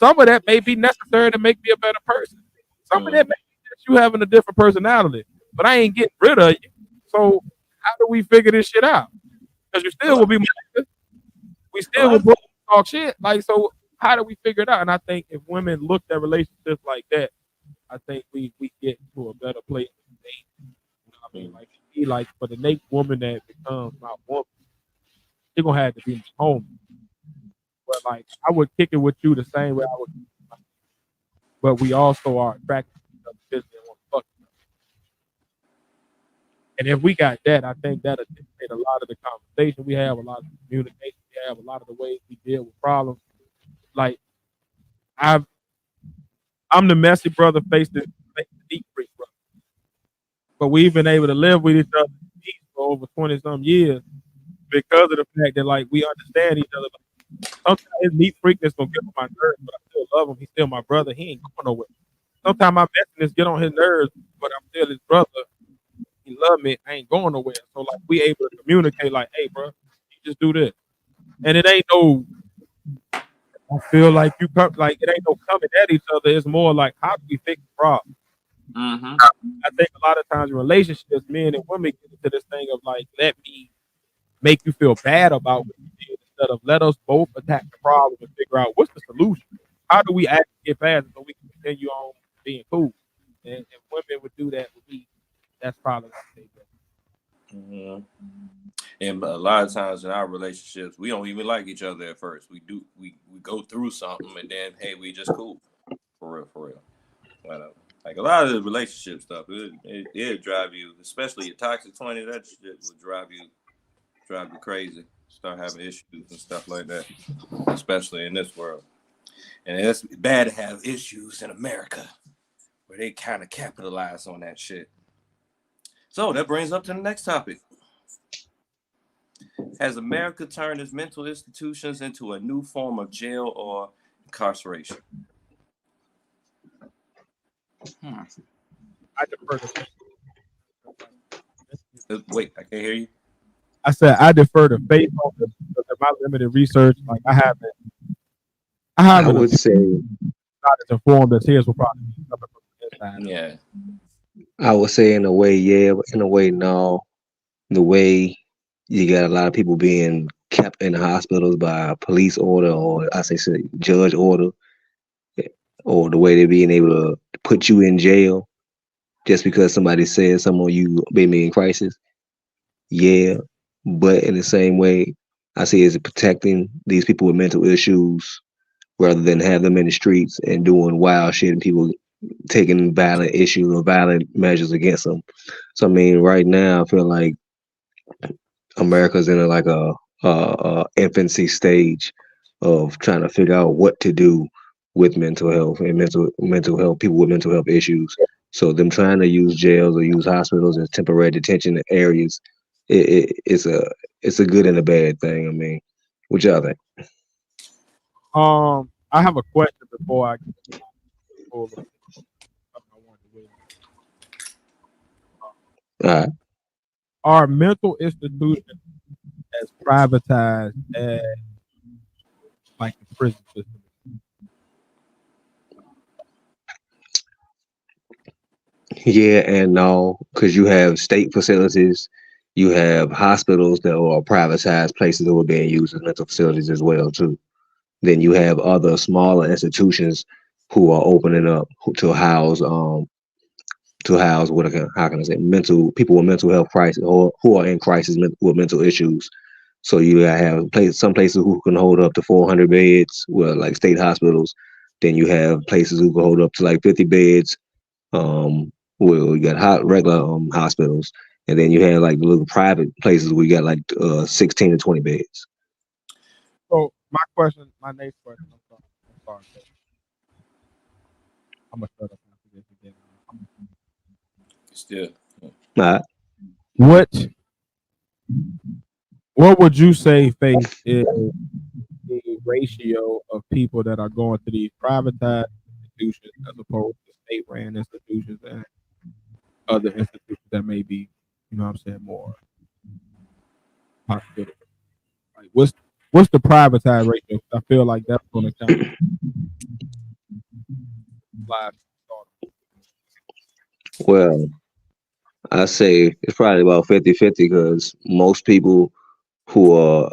Some of that may be necessary to make me a better person. Some of that may be that you having a different personality, but I ain't getting rid of you. So how do we figure this shit out? Because you still will be my nigga. We still will talk shit. Like, so how do we figure it out? And I think if women look at relationships like that, I think we get to a better place. You know what I mean? Like, like for the next woman that becomes my woman, she's gonna have to be my homie. But like, I would kick it with you the same way I would. But we also are attracted to each other physically and want to fuck each other. And if we got that, I think that'll dictate a lot of the conversation we have, a lot of the communication we have, a lot of the ways we deal with problems. Like, I'm the messy brother, face the deep freak brother. But we've been able to live with each other for over 20 some years because of the fact that like we understand each other. Sometimes his neat freakness gonna get on my nerves, but I still love him. He's still my brother. He ain't going nowhere. Sometimes my messiness get on his nerves, but I'm still his brother. He love me. I ain't going nowhere. So like we able to communicate like, hey, bro, you just do this, and it ain't no. I feel like you come like it ain't no coming at each other. It's more like how do we fix the problem? Mm-hmm. I think a lot of times in relationships, men and women get into this thing of like, let me make you feel bad about what you did instead of let us both attack the problem and figure out what's the solution. How do we actually get past it so we can continue on being cool? And if women would do that with me, that's probably what I think. Mm-hmm. And a lot of times in our relationships, we don't even like each other at first. We go through something and then hey, we just cool. For real. Whatever. Like a lot of the relationship stuff, it'll drive you, especially your toxic 20, that shit will drive you crazy. Start having issues and stuff like that, especially in this world. And it's bad to have issues in America where they kind of capitalize on that shit. So that brings up to the next topic. Has America turned its mental institutions into a new form of jail or incarceration? I defer to Wait, I can't hear you. I said I defer to faith on this because of my limited research. Like I haven't would say not as informed as his will probably be coming from the inside. Yeah. I would say in a way, yeah, but in a way, no. The way you got a lot of people being kept in the hospitals by police order or I say judge order, or the way they're being able to put you in jail just because somebody says something or you may be in crisis. Yeah, but in the same way, I see it as protecting these people with mental issues rather than have them in the streets and doing wild shit and people taking violent issues or violent measures against them. So I mean, right now I feel like America's in a infancy stage of trying to figure out what to do with mental health and mental health people with mental health issues. So them trying to use jails or use hospitals as temporary detention areas, it's a good and a bad thing. I mean, what y'all think? I have a question before I get full of I want to win. All right. Are mental institutions as privatized as like the prison system? Yeah and no, because you have state facilities, you have hospitals that are privatized places that were being used as mental facilities as well too. Then you have other smaller institutions who are opening up to house what how can I say mental people with mental health crisis or who are in crisis with mental issues. So you have some places who can hold up to 400 beds, well, like state hospitals. Then you have places who can hold up to like 50 beds. Well, you got regular hospitals, and then you have like the little private places where you got like 16 to 20 beds. So my next question, I'm sorry, I'm gonna shut up after this again. Still. Nah. What would you say, Faith, is the ratio of people that are going to these privatized institutions as opposed to state-ran institutions and other institutions that may be, you know what I'm saying, more hospitals? Like, what's the privatized ratio? I feel like that's going to kind of slide. Well, I say it's probably about 50-50 because most people who are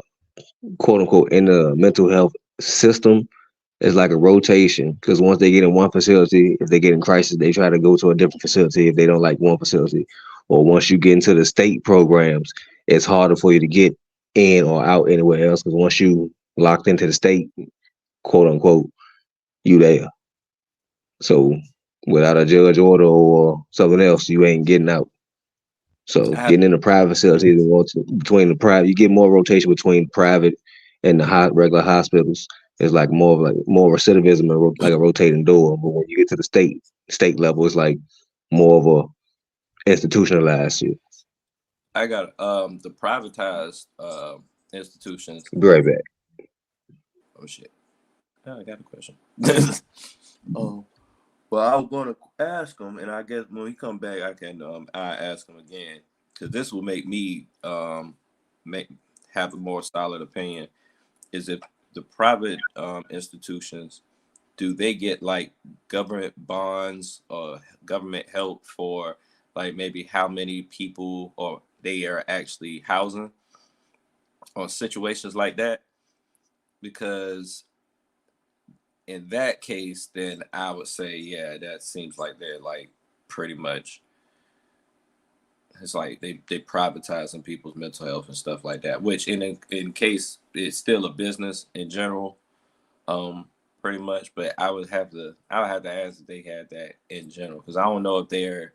quote unquote in the mental health system is like a rotation because once they get in one facility, if they get in crisis, they try to go to a different facility if they don't like one facility. Or once you get into the state programs, it's harder for you to get in or out anywhere else because once you locked into the state, quote unquote, you there. So without a judge order or something else, you ain't getting out. So getting in the private facilities between the private, you get more rotation between private and the regular hospitals. It's like more recidivism and like a rotating door. But when you get to the state level, it's like more of a institutionalized shit. I got the privatized institutions. Be right back. Oh shit! I got a question. Oh, well, I was going to ask him, and I guess when we come back, I can I ask him again because this will make me have a more solid opinion. Is if the private institutions, do they get like government bonds or government help for like maybe how many people or they are actually housing or situations like that? Because in that case, then I would say, yeah, that seems like they're like pretty much, it's like they privatizing people's mental health and stuff like that, which in case it's still a business in general, pretty much. But I would have to ask if they had that in general because I don't know if they're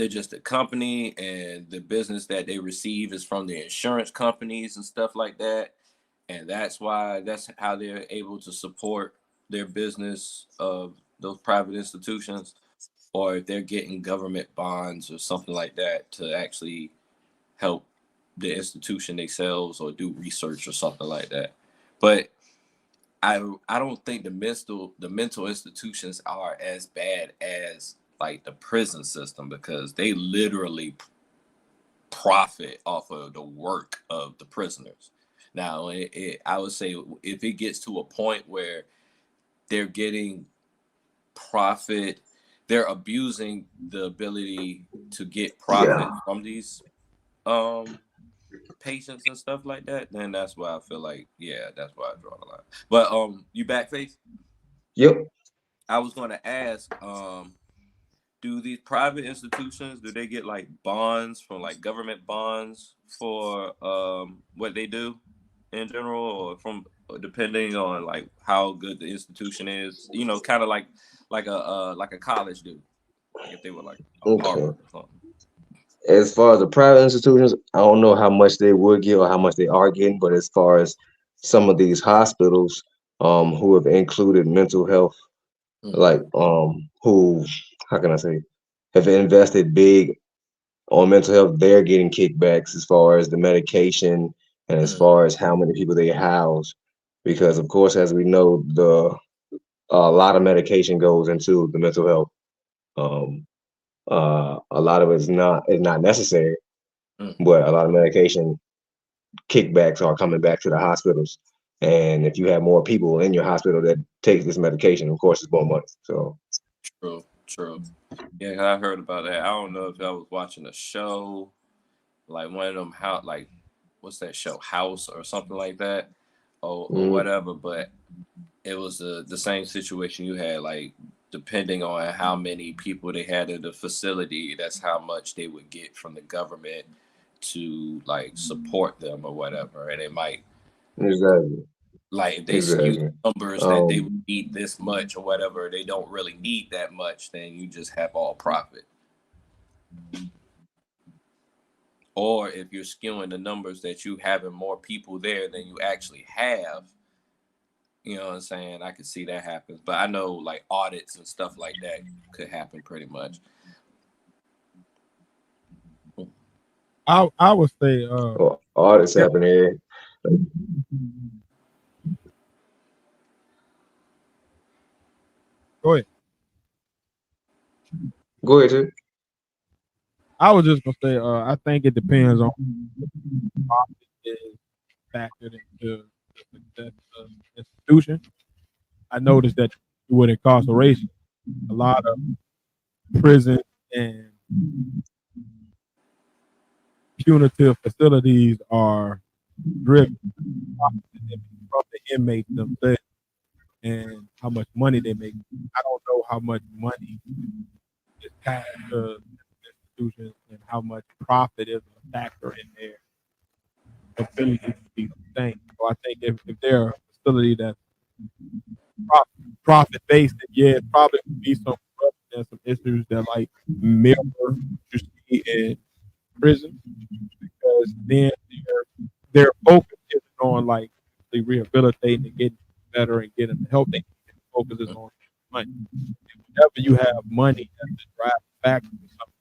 just a company and the business that they receive is from the insurance companies and stuff like that. And that's how they're able to support their business of those private institutions, or if they're getting government bonds or something like that to actually help the institution themselves or do research or something like that. But I don't think the mental institutions are as bad as like the prison system because they literally profit off of the work of the prisoners. Now, I would say if it gets to a point where they're getting profit, they're abusing the ability to get profit from these patients and stuff like that, then that's why I feel like, yeah, that's why I draw the line. But you back, Faith? Yep. I was going to ask, do these private institutions, do they get like bonds from like government bonds for what they do in general, or from depending on like how good the institution is, you know, kind of like a college do, like if they were like Harvard or something. As far as the private institutions, I don't know how much they would get or how much they are getting, but as far as some of these hospitals who have included mental health, like who, how can I say, have invested big on mental health, they're getting kickbacks as far as the medication and as far as how many people they house. Because of course, as we know, a lot of medication goes into the mental health. A lot of it is not necessary, but a lot of medication kickbacks are coming back to the hospitals. And if you have more people in your hospital that take this medication, of course, it's more money. So True. Yeah, I heard about that. I don't know if I was watching a show, like one of them, how like what's that show, House or something like that, or whatever. But it was the same situation you had. Like depending on how many people they had in the facility, that's how much they would get from the government to like support them or whatever. And it might exactly. like if they skew Exactly. numbers that they would need this much or whatever, they don't really need that much, then you just have all profit. Or if you're skewing the numbers that you having more people there than you actually have, you know what I'm saying? I could see that happen. But I know like audits and stuff like that could happen pretty much. I would say all this happening here. go ahead. Go ahead, too. I was just gonna say I think it depends on profit is factored into the success of the institution. I noticed that with incarceration, a lot of prisons and punitive facilities are driven from the inmates themselves and how much money they make. I don't know how much money is passed to institutions and how much profit is a factor in their ability to be sustained. So I think if they're a facility that's profit based, then yeah, it probably would be some corruption and some issues that like mirror what you see in prison, because then their focus isn't on like the rehabilitating and getting better and getting the help they need. The focus is on money. And whenever you have money as the driving factor for something,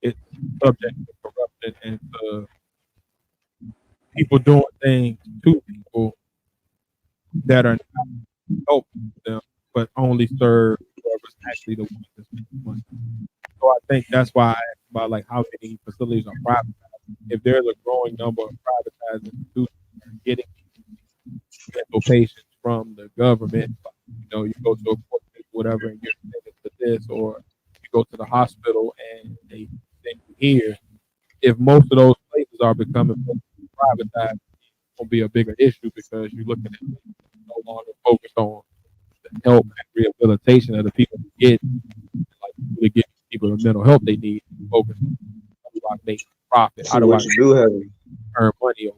it's subject to corruption and to people doing things to people that are not helping them, but only serve whoever's actually the one that's making money. So I think that's why I asked about like how many facilities are privatized. If there's a growing number of privatized institutions that are getting mental patients from the government, you know, you go to a court case, whatever, and you're sentenced to this, or you go to the hospital and they send you here. If most of those places are becoming privatized, it's gonna be a bigger issue because you're looking at no longer focused on the help and rehabilitation of the people who get, like to give people the mental help they need. Focus on how do I make profit? How So do I earn money?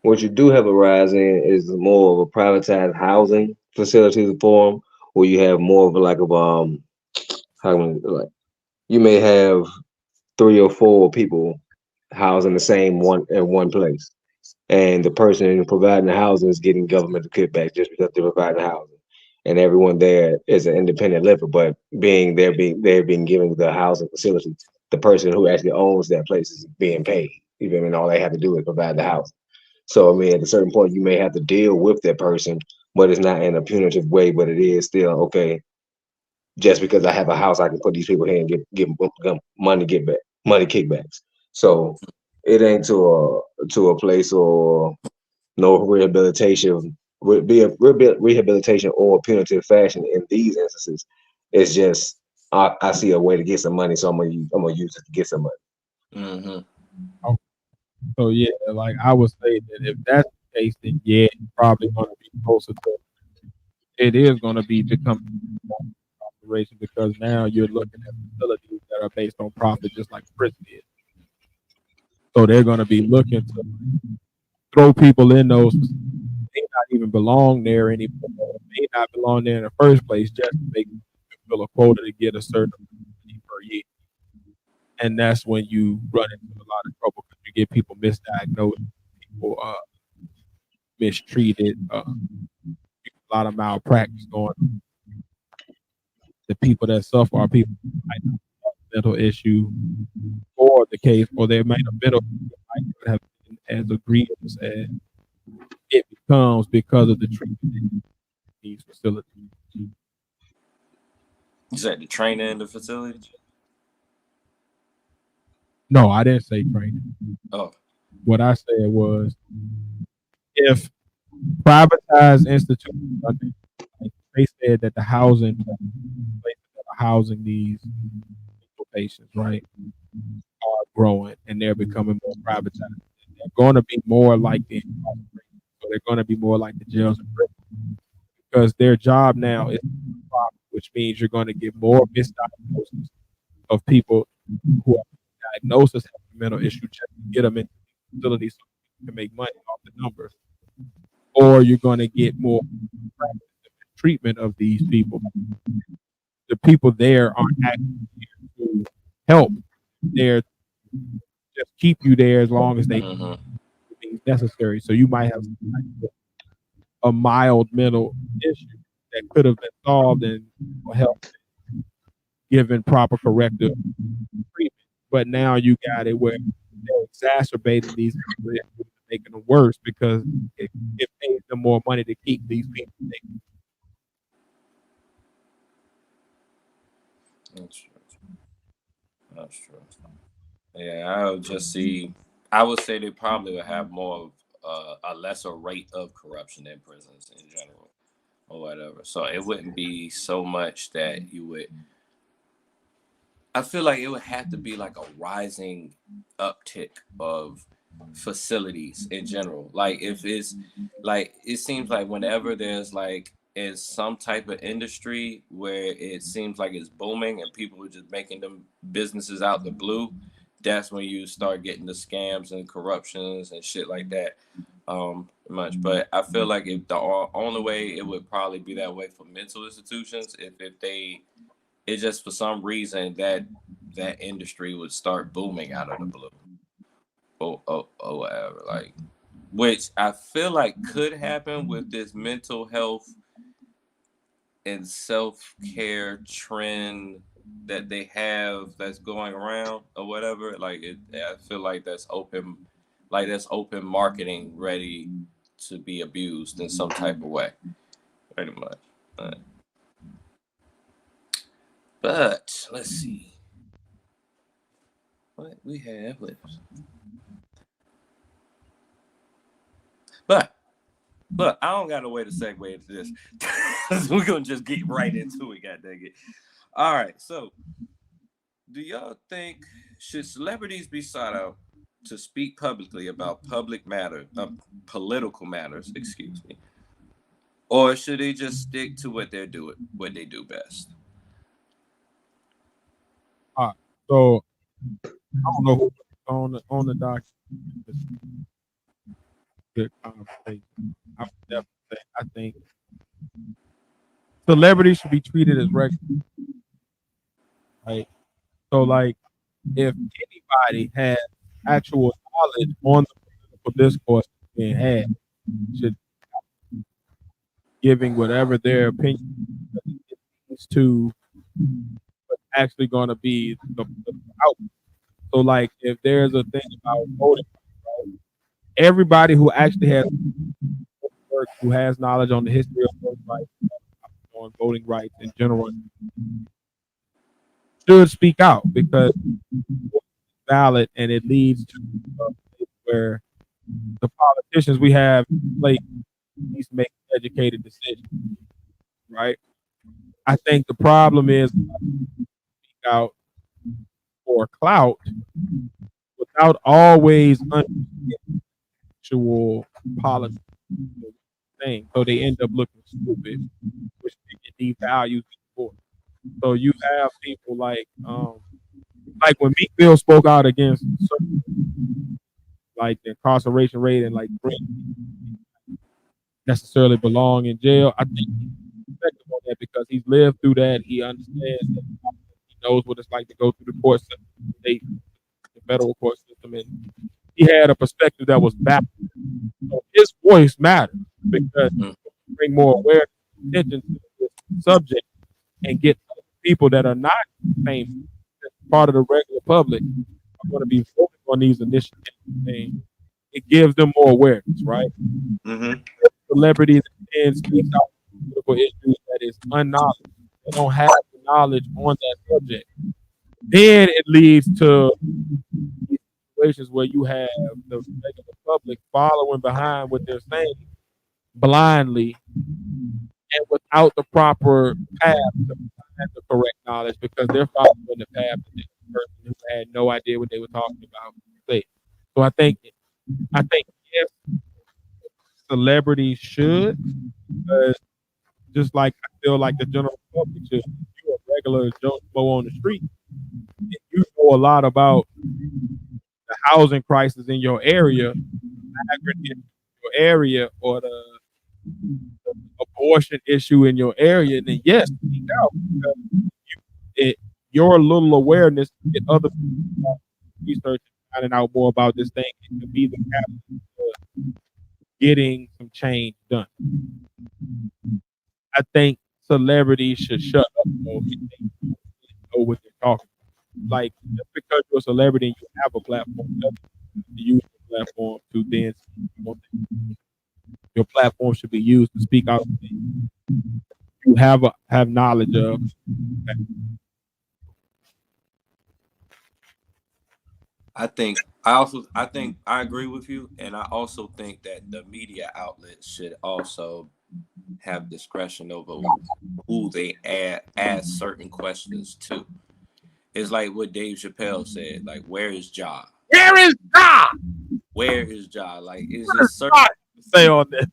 what you do have a rise in is more of a privatized housing facilities form, where you have more of a like of how can like you may have 3 or 4 people housed in the same one in one place, and the person providing the housing is getting government kickback just because they're providing the housing, and everyone there is an independent living, but they're being given the housing facility. The person who actually owns that place is being paid, even when all they have to do is provide the house. So I mean, at a certain point, you may have to deal with that person, but it's not in a punitive way. But it is still okay. Just because I have a house, I can put these people here and get money money kickbacks. So it ain't to a place or no rehabilitation, be a rehabilitation or punitive fashion in these instances. It's just I see a way to get some money, so I'm gonna use it to get some money. Mm-hmm. So yeah, like I would say that if that's the case, then yeah, it's probably going to be closer to. It is going to be becoming operation because now you're looking at facilities that are based on profit, just like prison is. So they're going to be looking to throw people in those. May not even belong there anymore. May not belong there in the first place, just to make them fill a quota to get a certain amount per year. And that's when you run into a lot of trouble because you get people misdiagnosed, people mistreated, a lot of malpractice going on. The people that suffer are people who might have a mental issue or the case, or they might have mental might not have been as egregious as it becomes because of the treatment in these facilities. Is that the training in the facility? No, I didn't say training. Oh, What I said was, if privatized institutions, like they said that the housing places that are housing these patients, right, are growing and they're becoming more privatized. They're going to be more like the incarceration. So they're going to be more like the jails and prisons because their job now is profit, which means you're going to get more misdiagnosis of people who are diagnosed as having mental issues just to get them into facilities so you can make money off the numbers, or you're going to get more treatment of these people. The people there aren't actually here to help. They're just keep you there as long as they think necessary. So you might have a mild mental issue that could have been solved and helped given proper corrective treatment. But now you got it where they're exacerbating these people, making them worse because it pays them more money to keep these people safe. That's true. That's true. Yeah, I would just see. I would say they probably would have more of a lesser rate of corruption in prisons in general, or whatever. So it wouldn't be so much that you would. I feel like it would have to be like a rising uptick of facilities in general. Like if it's like it seems like whenever there's like is some type of industry where it seems like it's booming and people are just making them businesses out the blue, that's when you start getting the scams and corruptions and shit like that. Much, but I feel like if the only way it would probably be that way for mental institutions if they it just for some reason that industry would start booming out of the blue or whatever, like, which I feel like could happen with this mental health and self-care trend that they have that's going around or whatever. Like I feel like that's open marketing ready to be abused in some type of way, pretty much. But let's see what we have left. But I don't got a way to segue into this. We're gonna just get right into it, god dang it. All right, so do y'all think should celebrities be sought out to speak publicly about political matters, excuse me, or should they just stick to what they do best? So I don't know who on the document. Good conversation. I would definitely say I think celebrities should be treated as regular. Right? So like if anybody has actual knowledge on the political discourse being had, should giving whatever their opinion is to what's actually going to be the outcome. So like if there's a thing about voting, right? Everybody who actually has work, who has knowledge on the history of voting rights, on voting rights in general, should speak out because it's valid and it leads to where the politicians we have like needs to make educated decisions, right? I think the problem is speak out for clout without always understanding actual policy thing. So they end up looking stupid, which they devalue support. So you have people like when Meek Mill spoke out against like the incarceration rate and like necessarily belong in jail. I think he's effective on that because he's lived through that. He understands that. He knows what it's like to go through the court system, the federal court system, and he had a perspective that was balanced. So his voice matters because he bring more awareness and attention to this subject and get people that are not famous, part of the regular public, are going to be focused on these initiatives. And it gives them more awareness, right? Mm-hmm. Celebrities and speaks out political issues that is unknowledge. They don't have the knowledge on that subject. Then it leads to situations where you have the regular public following behind what they're saying blindly and without the proper path to find the correct knowledge because they're following the path that the person who had no idea what they were talking about say. So I think yes, celebrities should, but just like I feel like the general public should. If you're a regular Joe Schmo on the street, and you know a lot about the housing crisis in your area, migrant issue in your area, or the abortion issue in your area, then yes, speak out. Because your little awareness get other people research and finding out more about this thing. It could be the catalyst for getting some change done. I think celebrities should shut up though if they don't really know what they're talking about. Like just because you're a celebrity and you have a platform, doesn't mean you use your platform to then speak on things. Your platform should be used to speak out on things you have knowledge of. I think I agree with you, and I also think that the media outlets should also have discretion over who they ask certain questions to. It's like what Dave Chappelle said, like, where is Ja? Where is God? Where is Ja? Like, it's What just does God certain say on this?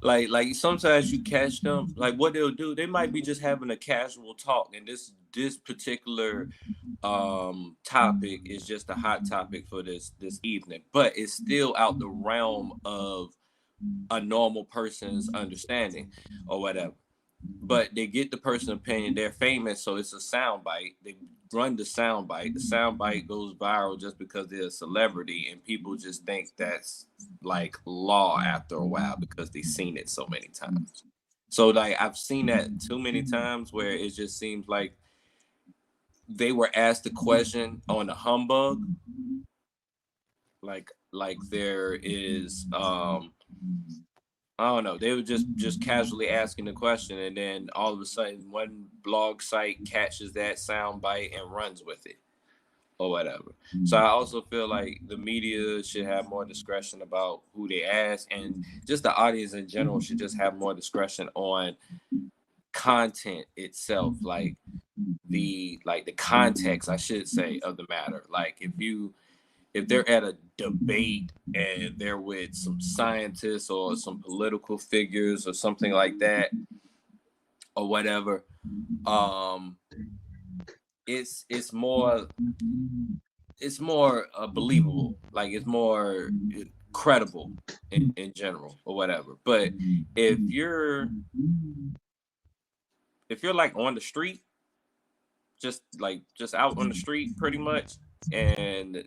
like sometimes you catch them, like what they'll do, they might be just having a casual talk, and this particular topic is just a hot topic for this evening, but it's still out the realm of a normal person's understanding or whatever. But they get the person's opinion. They're famous, so it's a sound bite. They run the sound bite. The sound bite goes viral just because they're a celebrity, and people just think that's like law after a while because they've seen it so many times. So like I've seen that too many times where it just seems like they were asked a question on a humbug, like there is I don't know. They were just casually asking the question, and then all of a sudden, one blog site catches that sound bite and runs with it, or whatever. So I also feel like the media should have more discretion about who they ask, and just the audience in general should just have more discretion on content itself, like the context, I should say, of the matter. Like if they're at a debate and they're with some scientists or some political figures or something like that or whatever, it's more believable, like it's more credible in general or whatever. But if you're like on the street, just out on the street pretty much, and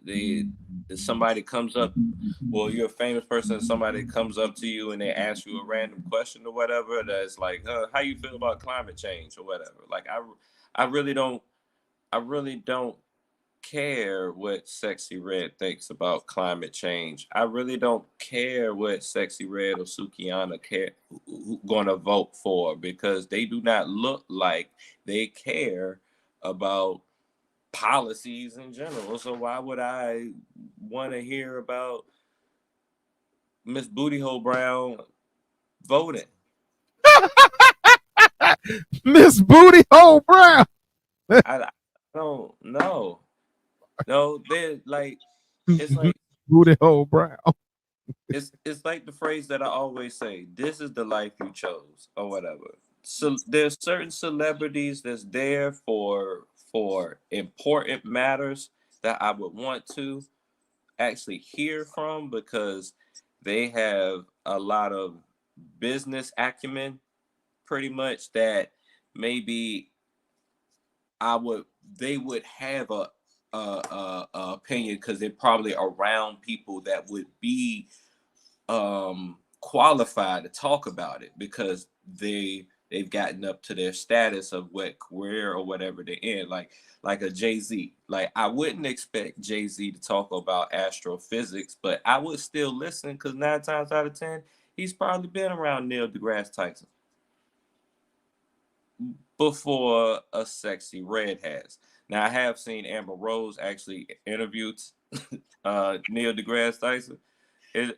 somebody comes up, well, you're a famous person, and somebody comes up to you and they ask you a random question or whatever, that's like, how you feel about climate change or whatever. Like I really don't care what Sexy Red thinks about climate change. I really don't care what Sexy Red or Sukiana gonna vote for, because they do not look like they care about policies in general. So why would I want to hear about Miss Booty Hole Brown voting? Miss Booty Hole Brown. I don't know. No, they're like, it's like Booty Hole Brown. it's like the phrase that I always say: "This is the life you chose," or whatever. So there's certain celebrities that's there for important matters that I would want to actually hear from, because they have a lot of business acumen, pretty much, that maybe they would have a opinion, because they're probably around people that would be qualified to talk about it, because they've gotten up to their status of what career or whatever they're in, like a Jay-Z. Like I wouldn't expect Jay-Z to talk about astrophysics, but I would still listen, because 9 times out of 10 he's probably been around Neil deGrasse Tyson before a Sexy Red has. Now I have seen Amber Rose actually interview Neil deGrasse Tyson in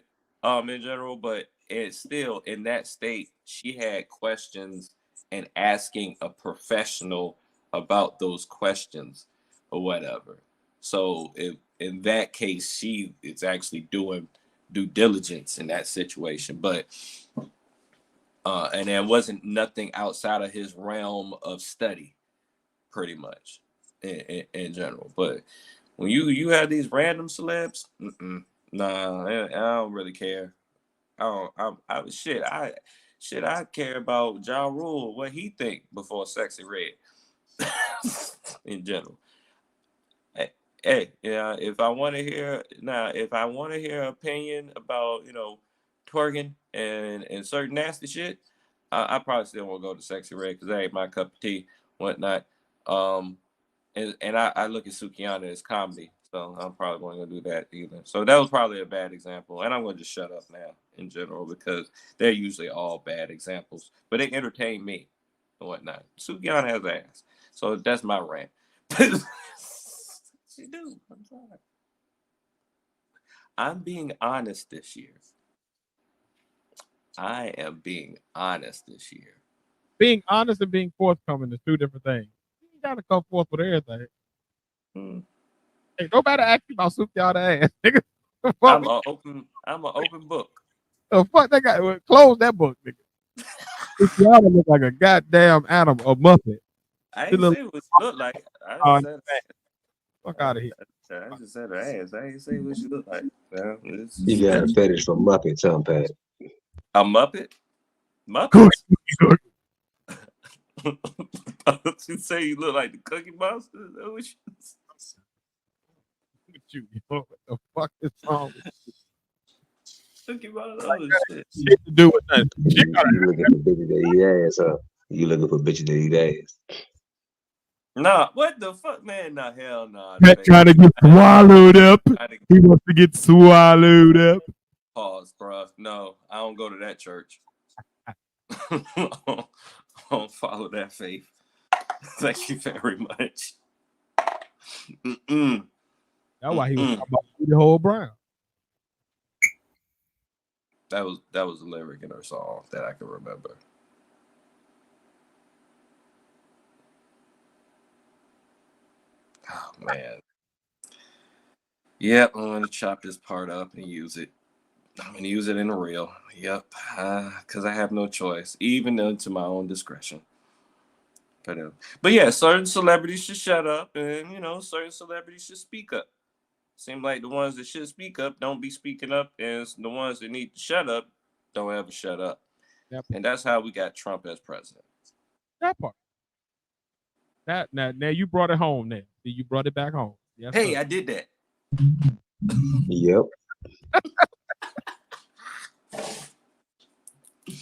general, but it's still in that state. She had questions and asking a professional about those questions or whatever. So in that case, she is actually doing due diligence in that situation, but and there wasn't nothing outside of his realm of study, pretty much in general. But when you have these random celebs, nah, I don't really care. I care about Ja Rule, what he think before Sexy Red in general. Hey, yeah, if I want to hear opinion about, twerking and certain nasty shit, I probably still won't go to Sexy Red because that ain't my cup of tea, whatnot. And I look at Sukihana as comedy, so I'm probably going to do that either. So that was probably a bad example, and I'm going to just shut up now in general because they're usually all bad examples, but they entertain me and whatnot. Sukihana has ass, so that's my rant. She do. I'm sorry. I'm being honest this year. I am being honest this year. Being honest and being forthcoming is two different things. You gotta come forth with everything. Hey, nobody ask you about Sukihana ass, nigga. I'm an open book. The fuck that guy close that book, nigga. Sukihana look like a goddamn animal, a muppet. I ain't say what she look like. I just said fuck out of here. I just said her ass. I ain't say what she look like. Well, You got a fetish for Muppets, huh, Pat? A Muppet? Muppet? She say you look like the Cookie Monster? What what the fuck is wrong with you? Cookie Monster? Shit to do with that. You looking for bitches that eat ass, huh? You looking for bitches that eat ass? Nah, what the fuck, man? Nah, hell nah. That trying to get swallowed up. He wants to get swallowed up. Pause, bro. No, I don't go to that church. I don't follow that faith. Thank you very much. That's why he was talking about the whole Brown. That was a lyric in her song that I can remember. Oh man. Yep, I'm gonna chop this part up and use it. I'm gonna use it in a reel. Yep, because I have no choice, even to my own discretion. But yeah, certain celebrities should shut up, and certain celebrities should speak up. Seem like the ones that should speak up don't be speaking up, and the ones that need to shut up don't ever shut up. And that's how we got Trump as president. That part. Now you brought it home. Now you brought it back home. Yes, hey, sir. I did that. Yep.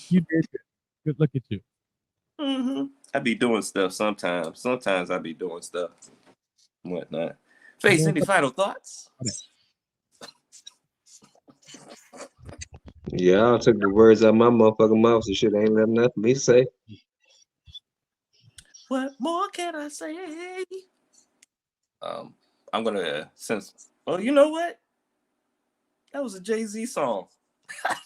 You did it. Good look at you. Mm-hmm. I be doing stuff sometimes. Sometimes I be doing stuff. Whatnot. Face, any final thoughts? Yeah, I took the words out of my motherfucking mouth, so shit ain't left nothing for me to say. What more can I say? I'm gonna well, you know what? That was a Jay-Z song.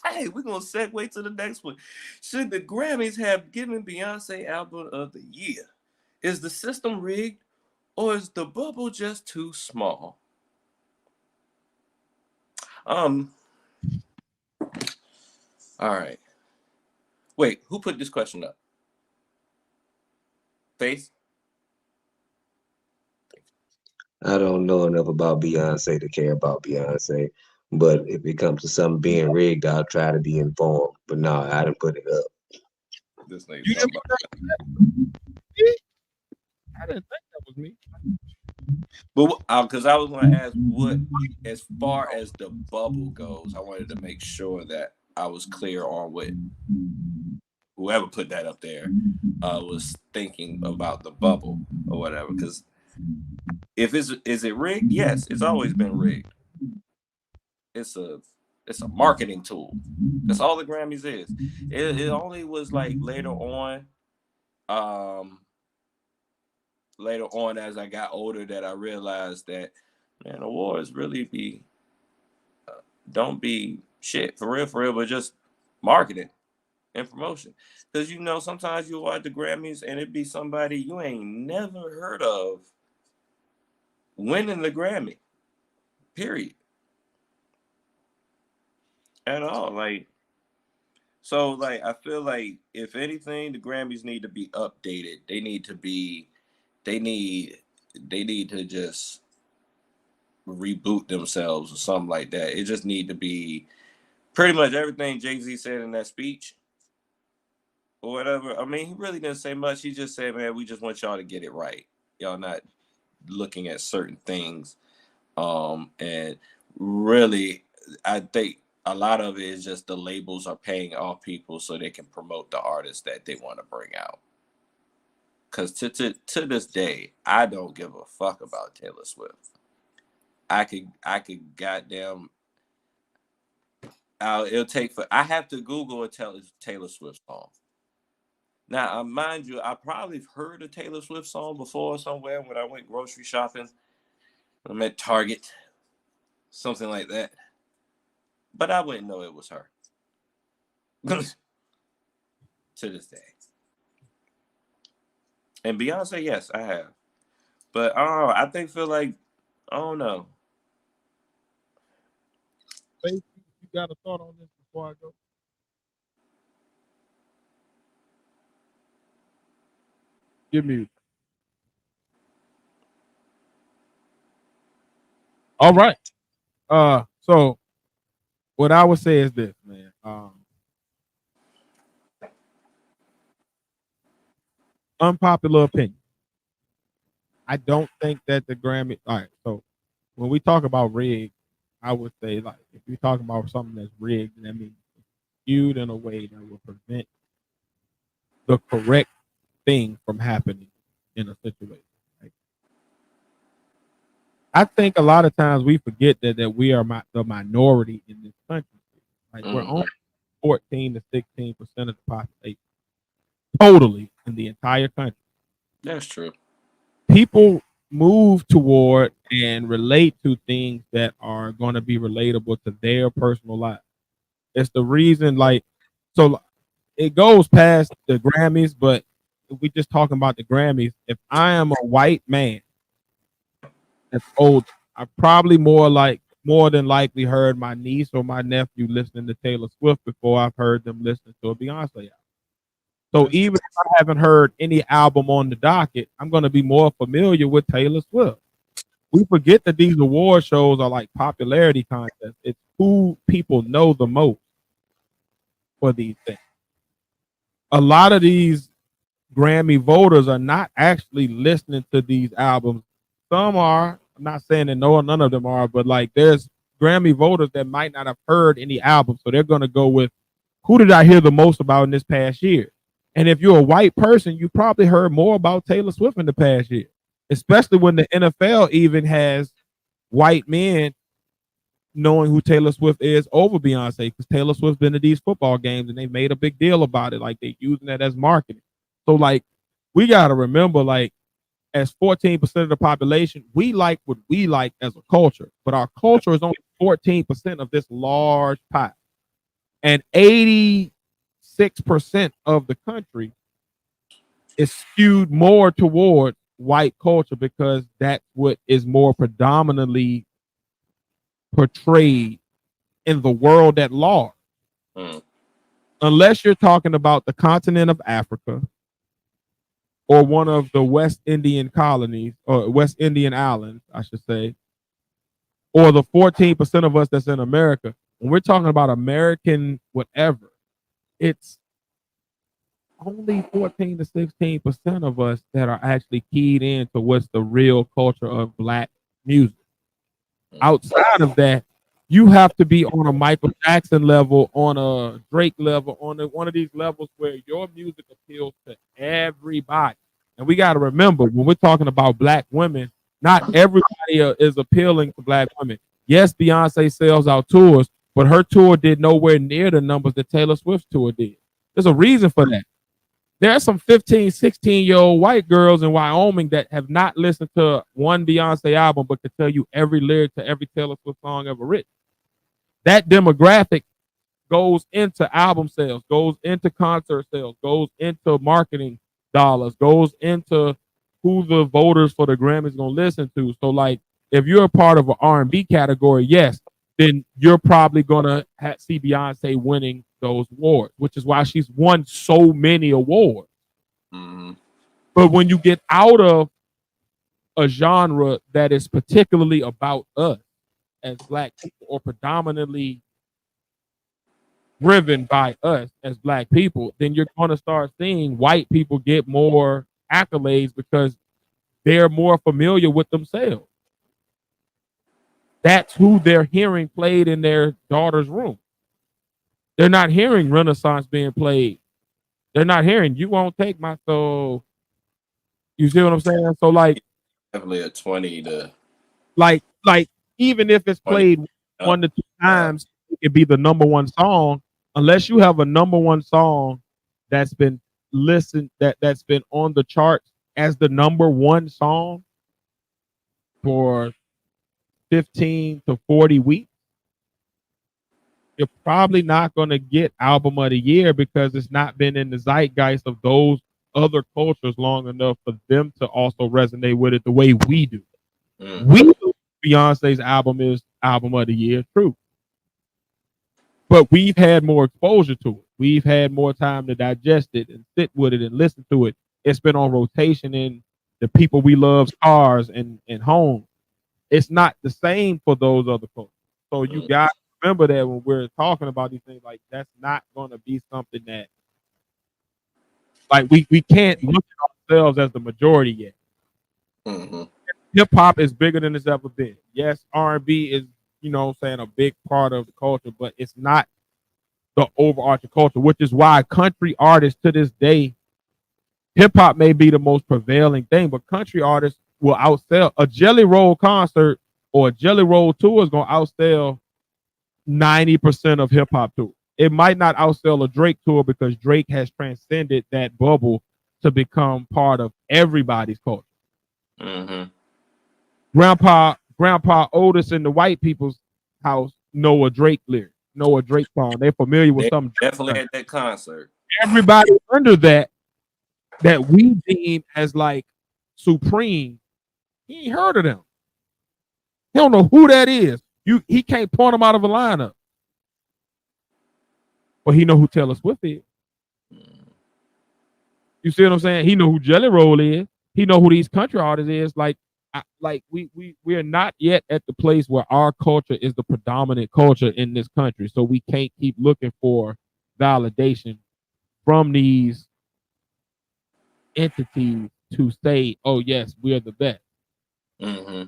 Hey, we're gonna segue to the next one. Should the Grammys have given Beyonce Album of the Year? Is the system rigged, or is the bubble just too small? All right. Wait, who put this question up? Faith? I don't know enough about Beyonce to care about Beyonce, but if it comes to something being rigged, I'll try to be informed. But no, I didn't put it up. This nigga You talking about I didn't think that was me. But because I was going to ask what, as far as the bubble goes, I wanted to make sure that I was clear on what whoever put that up there was thinking about the bubble or whatever. Because if is it rigged? Yes, it's always been rigged. It's a marketing tool. That's all the Grammys is. It only was like later on, later on as I got older that I realized that, man, awards really don't be shit for real, but just marketing and promotion. Because sometimes you watch the Grammys and it be somebody you ain't never heard of winning the Grammy. Period. At all. So I feel like if anything, the Grammys need to be updated. They need to just reboot themselves or something like that. It just need to be pretty much everything Jay-Z said in that speech or whatever. I mean, he really didn't say much. He just said, man, we just want y'all to get it right. Y'all not looking at certain things. And really, I think a lot of it is just the labels are paying off people so they can promote the artists that they want to bring out. Because to this day, I don't give a fuck about Taylor Swift. I could goddamn. I have to Google a Taylor Swift song. Now, mind you, I probably heard a Taylor Swift song before somewhere when I went grocery shopping. I'm at Target, something like that. But I wouldn't know it was her. To this day. And Beyonce, yes, I have. But I feel like, I don't know. You got a thought on this before I go? Give me. All right. So what I would say is this, man. Unpopular opinion. I don't think that the Grammy. All right. So when we talk about rigged, I would say like if you're talking about something that's rigged, that means skewed in a way that will prevent the correct thing from happening in a situation. Right? I think a lot of times we forget that we are the minority in this country. Like we're only 14 to 16% of the population, totally in the entire country. That's true. People move toward and relate to things that are going to be relatable to their personal life. It's the reason, so it goes past the Grammys, but if we just talking about the Grammys, if I am a white man that's old, I probably more than likely heard my niece or my nephew listening to Taylor Swift before I've heard them listening to a Beyonce album. So even if I haven't heard any album on the docket, I'm going to be more familiar with Taylor Swift. We forget that these award shows are like popularity contests. It's who people know the most for these things. A lot of these Grammy voters are not actually listening to these albums. Some are. I'm not saying that none of them are, but there's Grammy voters that might not have heard any album, so they're going to go with who did I hear the most about in this past year. And if you're a white person, you probably heard more about Taylor Swift in the past year, especially when the NFL even has white men knowing who Taylor Swift is over Beyonce, because Taylor Swift's been to these football games and they made a big deal about it. Like they're using that as marketing. So we got to remember, as 14% of the population, we like what we like as a culture, but our culture is only 14% of this large pie. And 86% of the country is skewed more toward white culture because that's what is more predominantly portrayed in the world at large. Unless you're talking about the continent of Africa or one of the West Indian colonies or West Indian islands, I should say, or the 14% of us that's in America. When we're talking about American whatever, it's only 14 to 16% of us that are actually keyed into what's the real culture of Black music. Outside of that, you have to be on a Michael Jackson level, on a Drake level, on one of these levels where your music appeals to everybody. And we got to remember, when we're talking about Black women, not everybody is appealing to Black women. Yes, Beyonce sells out tours, but her tour did nowhere near the numbers that Taylor Swift's tour did. There's a reason for that. there are some 15, 16-year-old white girls in Wyoming that have not listened to one Beyonce album, but could tell you every lyric to every Taylor Swift song ever written. That demographic goes into album sales, goes into concert sales, goes into marketing dollars, goes into who the voters for the Grammys gonna listen to. So, like, if you're a part of an R&B category, yes, then you're probably gonna see Beyonce winning those awards, which is why she's won so many awards. Mm-hmm. But when you get out of a genre that is particularly about us as Black people, or predominantly driven by us as Black people, then you're going to start seeing white people get more accolades because they're more familiar with themselves. That's who they're hearing played in their daughter's room. They're not hearing Renaissance being played. They're not hearing "You Won't Take My Soul." You see what I'm saying? So, like, definitely a 20 to like even if it's played 1 to 2 times, it could be the number one song. Unless you have a number one song that's been listened, that's been on the charts as the number one song for 15 to 40 weeks, you're probably not going to get album of the year because it's not been in the zeitgeist of those other cultures long enough for them to also resonate with it the way we do. We know Beyonce's album is album of the year, true. But we've had more exposure to it. We've had more time to digest it and sit with it and listen to it. It's been on rotation in the people we love's cars and home. It's not the same for those other folks. So you got to remember that when we're talking about these things, like, that's not going to be something that, like, we can't look at ourselves as the majority yet. Mm-hmm. Hip hop is bigger than it's ever been. Yes, R&B is, you know what I'm saying, a big part of the culture, but it's not the overarching culture, which is why country artists to this day, hip hop may be the most prevailing thing, but country artists will outsell a Jelly Roll concert, or a Jelly Roll tour is going to outsell 90% of hip hop tours. It might not outsell a Drake tour because Drake has transcended that bubble to become part of everybody's culture. Mm-hmm. Grandpa Otis in the white people's house know a Drake lyric, know a Drake song. They're familiar with some. Definitely at that concert. Everybody under that we deem as like supreme, he ain't heard of them. He don't know who that is. He can't point them out of a lineup. But he know who Taylor Swift is. You see what I'm saying? He know who Jelly Roll is. He know who these country artists is. Like we are not yet at the place where our culture is the predominant culture in this country. So we can't keep looking for validation from these entities to say, oh yes, we are the best. Mm-hmm.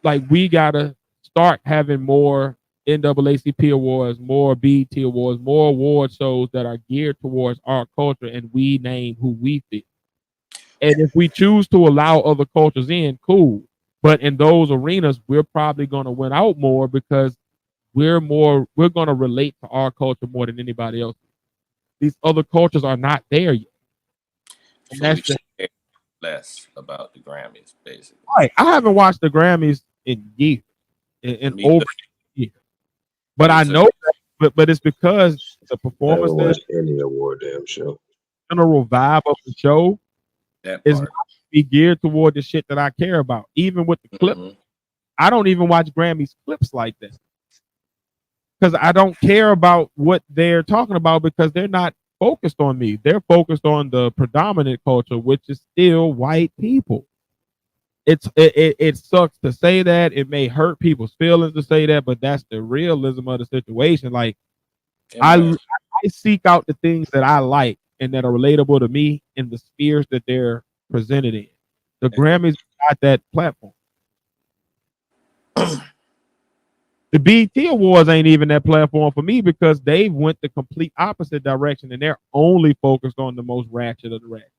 Like, we gotta start having more NAACP awards, more BET awards, more award shows that are geared towards our culture, and we name who we feel. And if we choose to allow other cultures in, cool. But in those arenas, we're probably going to win out more because we're going to relate to our culture more than anybody else. These other cultures are not there yet. And So that's less about the Grammys, basically. Right. I haven't watched the Grammys in years, in over years. But I know that, but it's because the performance, any award damn show, general vibe of the show is not be geared toward the shit that I care about. Even with the clip, I don't even watch Grammys clips like that because I don't care about what they're talking about because they're not focused on me. They're focused on the predominant culture, which is still white people. It sucks to say that. It may hurt people's feelings to say that, but that's the realism of the situation. Like, I seek out the things that I like and that are relatable to me in the spheres that they're presented in. The Grammys got that platform. The BET Awards ain't even that platform for me because they went the complete opposite direction and they're only focused on the most ratchet of the ratchet.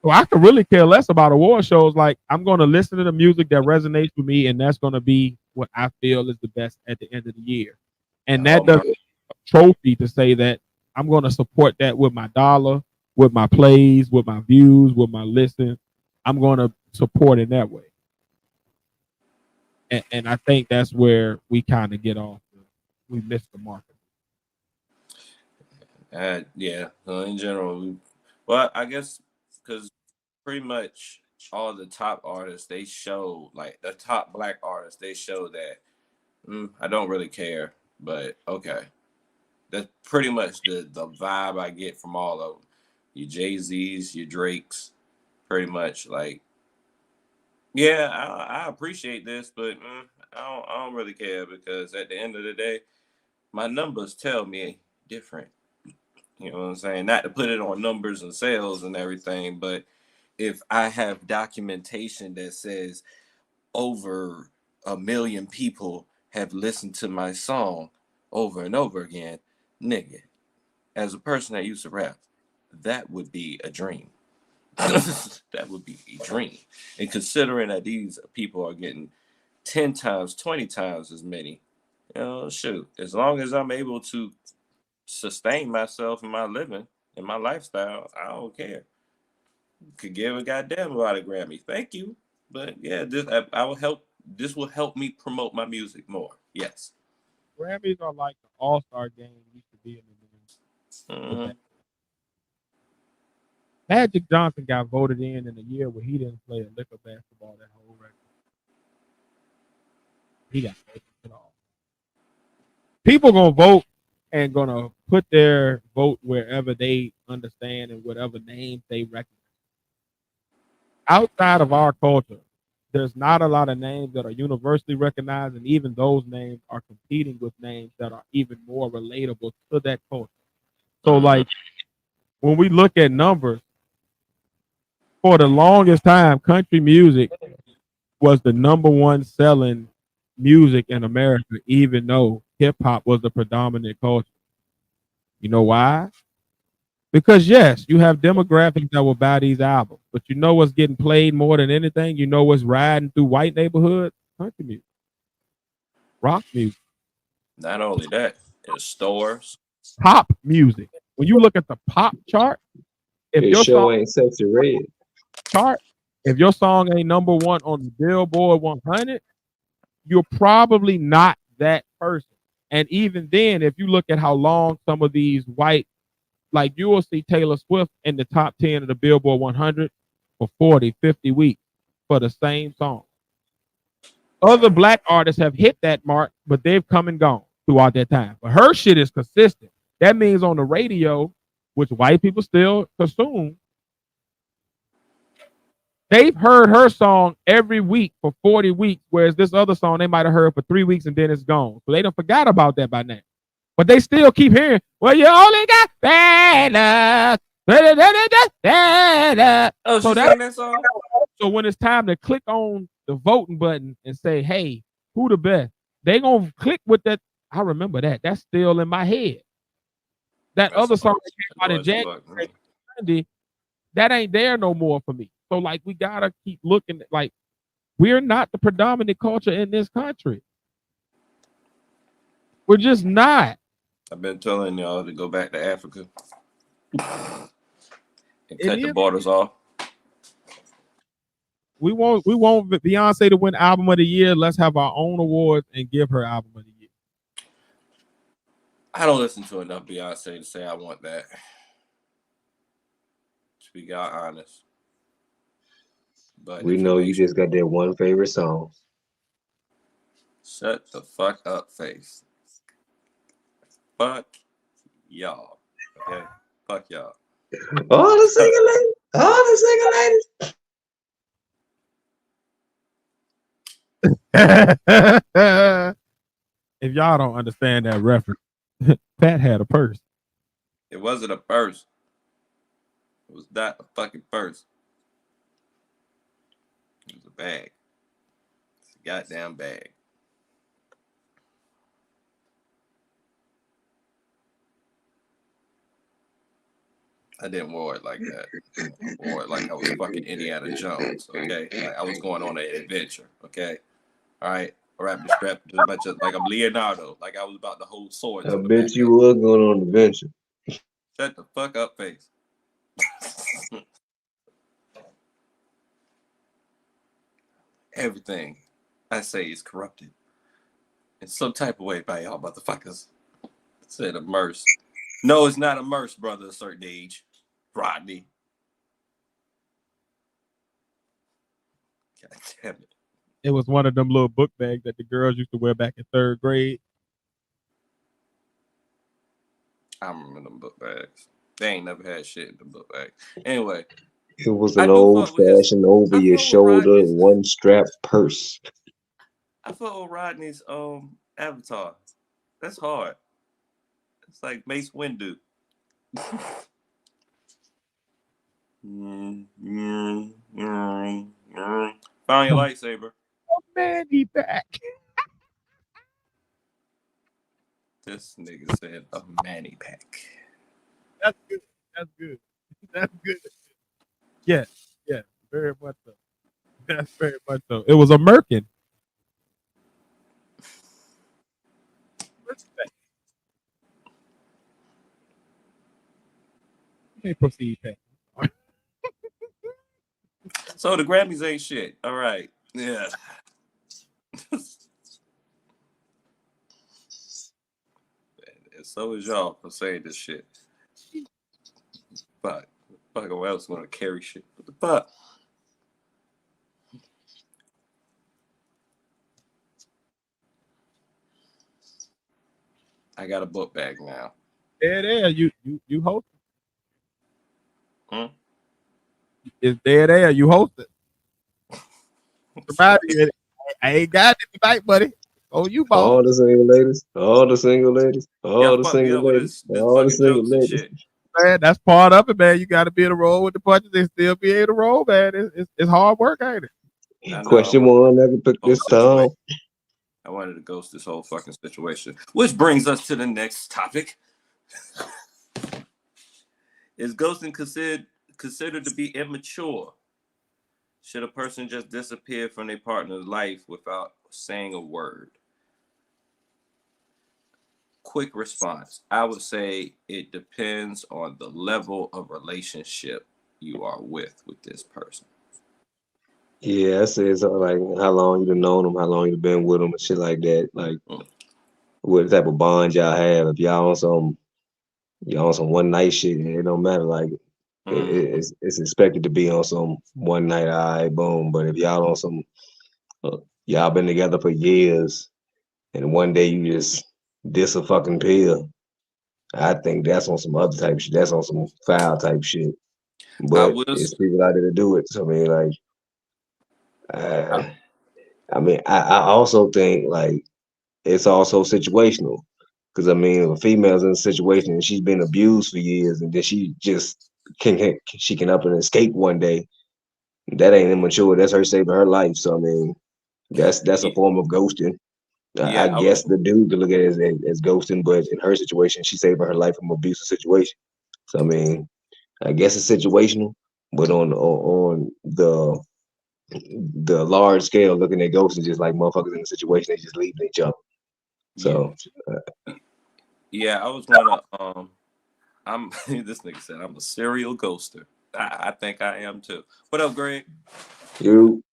So I could really care less about award shows. Like, I'm going to listen to the music that resonates with me, and that's going to be what I feel is the best at the end of the year. And that doesn't a trophy to say that I'm going to support that with my dollar, with my plays, with my views, with my listens. I'm going to support it that way. And I think that's where we kind of get off. We miss the market. Yeah. So in general, well, I guess because pretty much all the top artists, they show, like the top black artists, they show that I don't really care, but okay. That's pretty much the vibe I get from all of them. Your Jay-Z's, your Drakes, pretty much like, yeah, I appreciate this, but I don't really care, because at the end of the day, my numbers tell me different. You know what I'm saying? Not to put it on numbers and sales and everything, but if I have documentation that says over 1 million people have listened to my song over and over again, nigga, as a person that used to rap, that would be a dream. That would be a dream. And considering that these people are getting 10 times, 20 times as many, you know, shoot, as long as I'm able to sustain myself and my living and my lifestyle, I don't care. Could give a goddamn about a Grammy. Thank you. But yeah, I will help. This will help me promote my music more. Yes. Grammys are like the All-Star game used to be in the news. Mm-hmm. Magic Johnson got voted in a year where he didn't play a lick of basketball that whole record. He got voted at all. People gonna vote and gonna put their vote wherever they understand and whatever name they recognize. Outside of our culture, there's not a lot of names that are universally recognized, and even those names are competing with names that are even more relatable to that culture. So, like, when we look at numbers, for the longest time, country music was the number one selling music in America, even though hip hop was the predominant culture. You know why? Because yes, you have demographics that will buy these albums, but you know what's getting played more than anything? You know what's riding through white neighborhoods? Country music, rock music. Not only that, in stores, Pop music. When you look at the pop chart, if It your sure song ain't Sexy Red. chart, if your song ain't number one on the Billboard 100, you're probably not that person. And even then, if you look at how long some of these white, like you will see Taylor Swift in the top 10 of the Billboard 100 for 40, 50 weeks for the same song. Other black artists have hit that mark, but they've come and gone throughout that time. But her shit is consistent. That means on the radio, which white people still consume, they've heard her song every week for 40 weeks, whereas this other song they might have heard for 3 weeks and then it's gone. So they don't forgot about that by now. But they still keep hearing, well, you only got bad luck. oh, So that song. So when it's time to click on the voting button and say, hey, who the best? They gonna click with that. I remember that. That's still in my head. That other song that came out in January, that ain't there no more for me. So like we gotta keep looking at, like, we're not the predominant culture in this country. We're just not. I've been telling y'all to go back to Africa and cut the borders off. We want Beyonce to win album of the year. Let's have our own awards and give her album of the year. I don't listen to enough Beyonce to say I want that. To be honest. But We know you just got that one favorite song. Shut the fuck up, face. Fuck y'all. Okay? Fuck y'all. All the single ladies. All the single ladies. If y'all don't understand that reference, Pat had a purse. It wasn't a purse. It was not a fucking purse. It was a bag. It's a goddamn bag. I didn't wear it like that. I wore it like I was fucking Indiana Jones, okay? Like I was going on an adventure, okay? All right? I wrapped the strap like I'm Leonardo, like I was about to hold swords. I bet you were going on an adventure. Shut the fuck up, face. Everything I say is corrupted in some type of way by y'all motherfuckers. Said immersed. No, it's not immersed, brother. A certain age, Rodney. God damn it. It was one of them little book bags that the girls used to wear back in 3rd grade. I remember them book bags. They ain't never had shit in the book bag. Anyway, It was I an do old fuck with his. fashioned over I your fuck with shoulder, Rodney's. one strap purse. I fuck with Rodney's avatar. That's hard. It's like Mace Windu. Found your lightsaber. Oh man, he back. This nigga said a manny pack. That's good. That's good. That's good. Yeah, yeah, very much so. That's very much so. It was a merkin. Respect. Okay, proceed, Pat. So the Grammys ain't shit. All right. Yeah. And so is y'all for saying this shit. Fuck. Fuck, what else gonna carry shit? What the fuck? I got a book bag now. There. You host Hmm? it. It's there. You host it. Somebody, I ain't got it tonight, buddy. Oh, you boss. All the single ladies, all the single ladies, all Y'all the fuck me single up with ladies, this all the fucking single jokes and ladies. shit. Man, that's part of it, man. You got to be able to roll with the punches and still be able to roll, man. It's hard work, ain't it? I know, Question one, never pick this time. I wanted to ghost this whole fucking situation. Which brings us to the next topic. Is ghosting considered to be immature? Should a person just disappear from their partner's life without saying a word? Quick response. I would say it depends on the level of relationship you are with this person. Yeah, I say it's like how long you known them, how long you been with them, and shit like that. Like what type of bond y'all have. If y'all on some one night shit, it don't matter. Like it's expected to be on some one night, all right, boom. But if y'all on some, y'all been together for years, and one day you just diss a fucking pill, I think that's on some other type of shit. That's on some foul type shit. But it's people out there to do it. So I mean, like, I also think like it's also situational. Because I mean, if a female's in a situation and she's been abused for years, and then she just can up and escape one day, that ain't immature. That's her saving her life. So I mean, that's a form of ghosting. I guess the dude could look at it as ghosting, but in her situation, she's saving her life from an abusive situation. So I mean, I guess it's situational, but on the large scale, looking at ghosting, just like motherfuckers in a situation, they just leaving each other. So yeah, I was gonna I'm this nigga said I'm a serial ghoster. I think I am too. What up, Greg? You.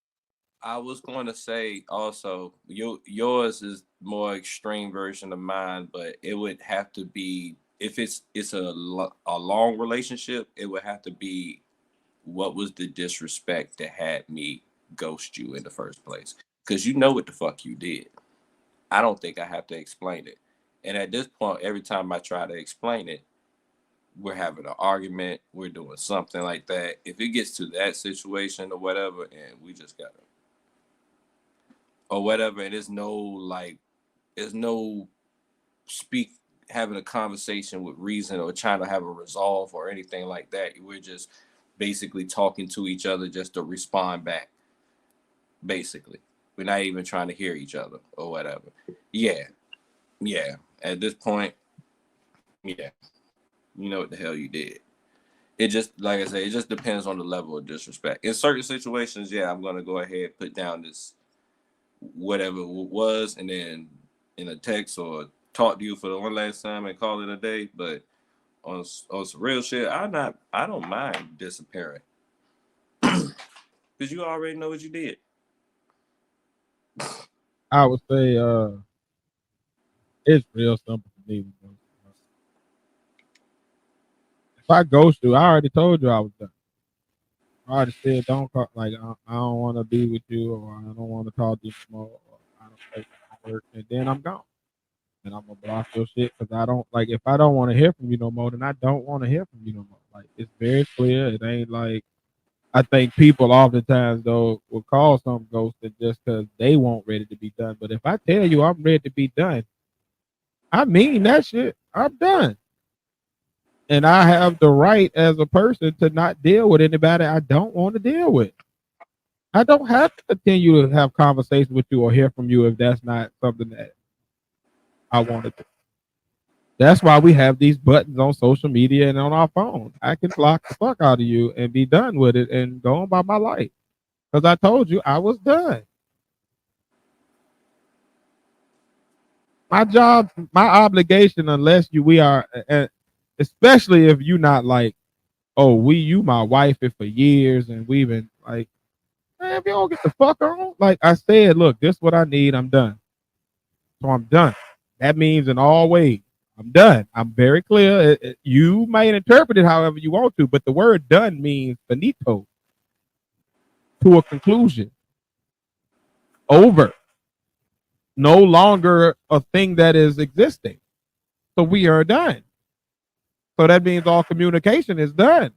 I was going to say also yours is more extreme version of mine, but it would have to be if it's a long relationship, it would have to be what was the disrespect that had me ghost you in the first place? Because you know what the fuck you did. I don't think I have to explain it. And at this point, every time I try to explain it, we're having an argument, we're doing something like that. If it gets to that situation or whatever, and we just gotta or whatever, and there's no having a conversation with reason or trying to have a resolve or anything like that. We're just basically talking to each other just to respond back. Basically, we're not even trying to hear each other or whatever. Yeah. At this point, yeah, you know what the hell you did. It just, like I say, it just depends on the level of disrespect. In certain situations, yeah, I'm gonna go ahead and put down this whatever it was, and then in a text or talk to you for the one last time and call it a day. But on some real shit, I don't mind disappearing. Because you already know what you did. I would say it's real simple for me. If I ghost you, I already told you I was done. I already said don't call, like I don't want to be with you, or I don't want to talk to you anymore, or I don't take my work, and then I'm gone. And I'm gonna block your shit because I don't like if I don't want to hear from you no more, then I don't want to hear from you no more. Like it's very clear. It ain't like I think people oftentimes though will call something ghosted just because they won't ready to be done. But if I tell you I'm ready to be done, I mean that shit. I'm done. And I have the right as a person to not deal with anybody I don't want to deal with. I don't have to continue to have conversations with you or hear from you if that's not something that I want to do. That's why we have these buttons on social media and on our phone. I can block the fuck out of you and be done with it and go on by my life. Because I told you I was done. My job, my obligation, unless we are, especially if you're not like, oh, you my wife for years and we've been like, man, if you don't get the fuck on, like I said, look, this is what I need. I'm done. So I'm done. That means in all ways, I'm done. I'm very clear. You might interpret it however you want to, but the word done means finito, to a conclusion, over, no longer a thing that is existing. So we are done. So that means all communication is done.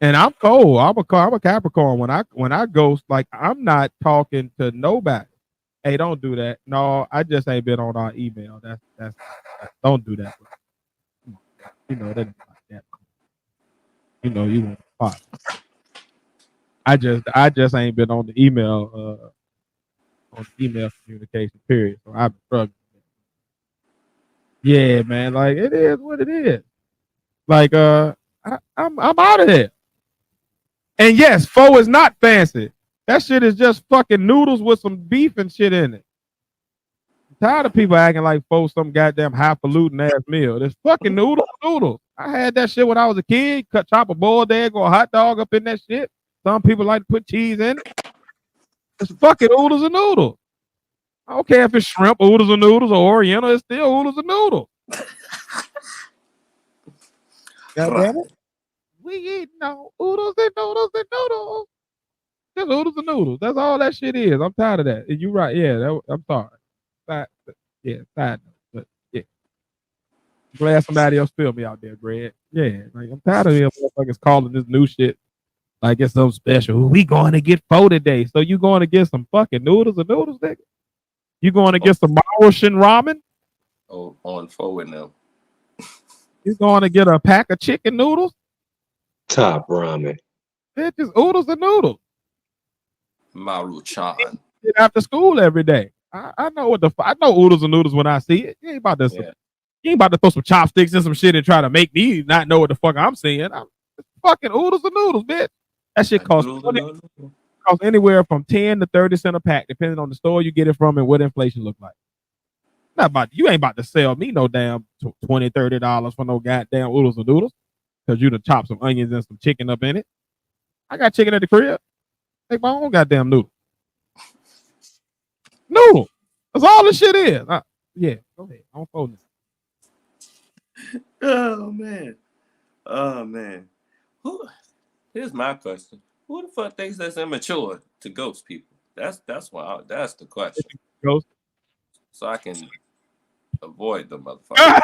And I'm cold. I'm a Capricorn. When I ghost, like I'm not talking to nobody. Hey, don't do that. No, I just ain't been on our email. That's don't do that. You know that. You know you want to spot. I just ain't been on the email communication period. So I've been struggling. Yeah, man. Like it is what it is. Like I'm out of here. And yes, pho is not fancy. That shit is just fucking noodles with some beef and shit in it. I'm tired of people acting like pho some goddamn highfalutin ass meal. It's fucking noodles. I had that shit when I was a kid. Chop a boiled egg or a hot dog up in that shit. Some people like to put cheese in it. It's fucking oodles and noodles. I don't care if it's shrimp, oodles and noodles, or oriental. It's still oodles and noodles. God damn it. We eat no oodles and noodles and noodles. Just oodles and noodles. That's all that shit is. I'm tired of that. And you right. Yeah, I'm sorry. Side note. But yeah. I'm glad somebody else feel me out there, Brad. Yeah. Like I'm tired of them motherfuckers calling this new shit like it's so special. We going to get pho today. So you going to get some fucking noodles and noodles, nigga? You going to get some Mauritian ramen? Oh, on pho with them. You going to get a pack of chicken noodles? Top ramen. It's just oodles and noodles. Maruchan. After school every day. I know I know oodles and noodles when I see it. You ain't about to you ain't about to throw some chopsticks in some shit and try to make me not know what the fuck I'm seeing. I'm fucking oodles and noodles, bitch. That shit costs anywhere from 10 to 30 cents a pack, depending on the store you get it from and what inflation look like. You ain't about to sell me no damn $20, $30 for no goddamn oodles and noodles because you done chop some onions and some chicken up in it. I got chicken at the crib. Make my own goddamn noodle. Noodle. That's all this shit is. Yeah, go ahead. I'm folding it. Oh man. Here's my question. Who the fuck thinks that's immature to ghost people? That's the question. Ghost. So I can avoid the motherfucker.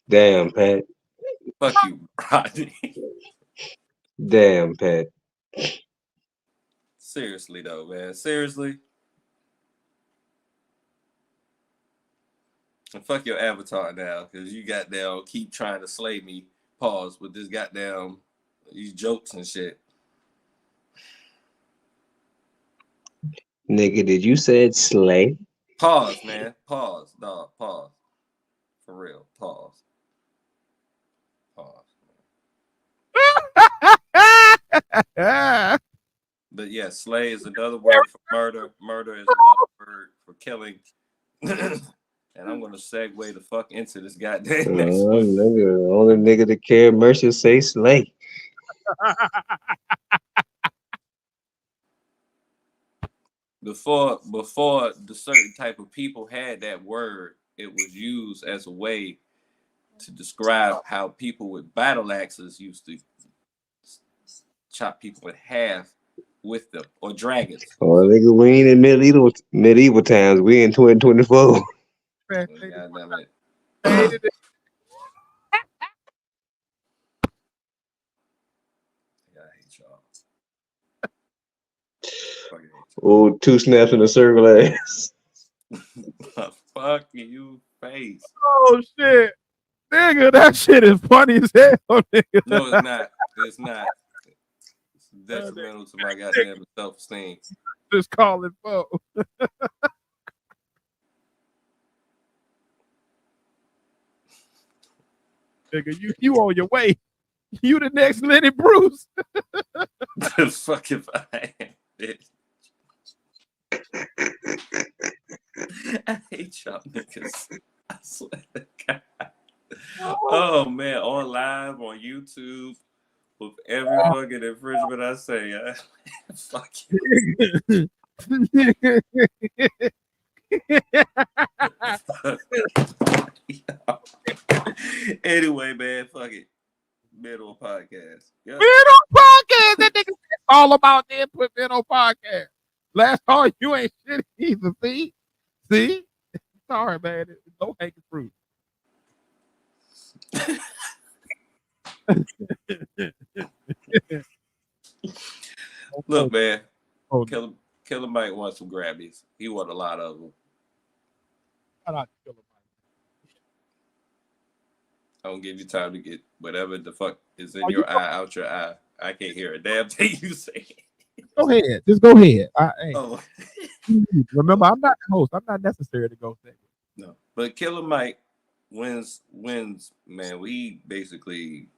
Damn, Pat. Fuck you, Rodney. Damn, Pat. Seriously though, man. Seriously. And fuck your avatar now, because you goddamn keep trying to slay me. Pause with this goddamn these jokes and shit. Nigga, did you said slay? Pause, man. Pause, dog. Pause. For real. Pause. But yeah, slay is another word for murder. Murder is another word for killing. And I'm gonna segue the fuck into this goddamn next one. Nigga, only nigga that care mercy say slay. Before the certain type of people had that word, it was used as a way to describe how people with battle axes used to chop people in half with them, or dragons. Oh, nigga, we ain't in medieval times. We in 2024. God damn it. I hate y'all. Fucking hate Oh, 2 snaps in a circle ass. y'all. Fuck you, face. Oh shit, nigga, that shit is funny as hell, nigga. No, it's not. It's not. It's detrimental to my goddamn self-esteem. Just call it fuck. Nigga, you on your way. You the next Lenny Bruce. The fuck if I am, bitch. I hate y'all niggas. I swear to God. Oh man, on live on YouTube with every fucking infringement I say. Fuck you. Anyway, man, fuck it. Middle podcast. Yep. Middle podcast. That nigga all about the input middle podcast. Last call, you ain't shit either. See? Sorry, man. No hanging fruit. Look, man. Killer Mike wants some Grammys. He won a lot of them. I don't give you time to get whatever the fuck is in your eye out your eye. I can't hear a damn thing you say. Go ahead. Just go ahead. Oh. Remember, I'm not the host. I'm not necessary to go second. No. But Killer Mike wins, man. We basically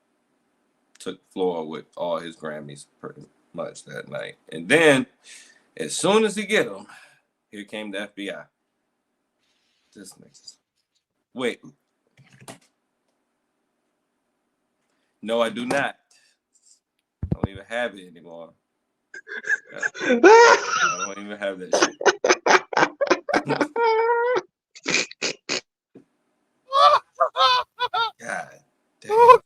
took the floor with all his Grammys pretty much that night. And then, as soon as he get them, here came the FBI. This nigga. Wait. No, I do not. I don't even have it anymore. I don't even have that shit. God damn.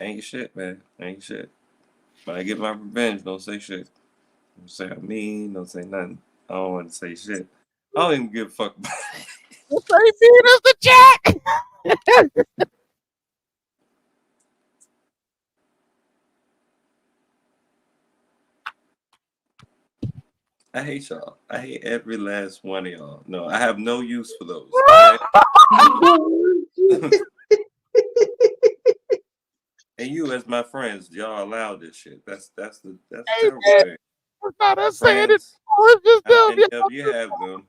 Ain't shit, man. Ain't shit. But I get my revenge. Don't say shit. Don't say I'm mean. Don't say nothing. I don't want to say shit. I don't even give a fuck about it. Say feed us the chat. I hate y'all. I hate every last one of y'all. No, I have no use for those. And you, as my friends, y'all allow this shit. That's the terrible thing. It's not us saying it. It's just them. You have them.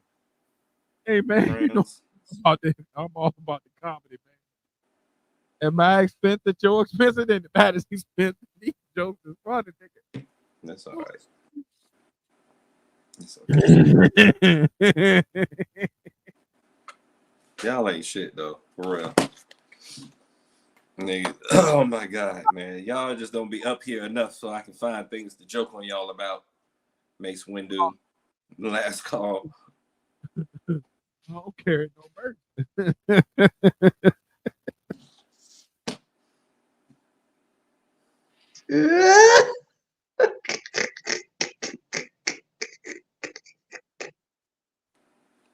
Hey man, you know I'm all about the comedy, man. At my expense, at your expense, and the baddest expense, these jokes is funny, nigga. That's all right. It's okay. Y'all ain't shit though, for real. Nigga, oh my God, man. Y'all just don't be up here enough so I can find things to joke on y'all about. Mace Windu, last call. I don't carry no merch.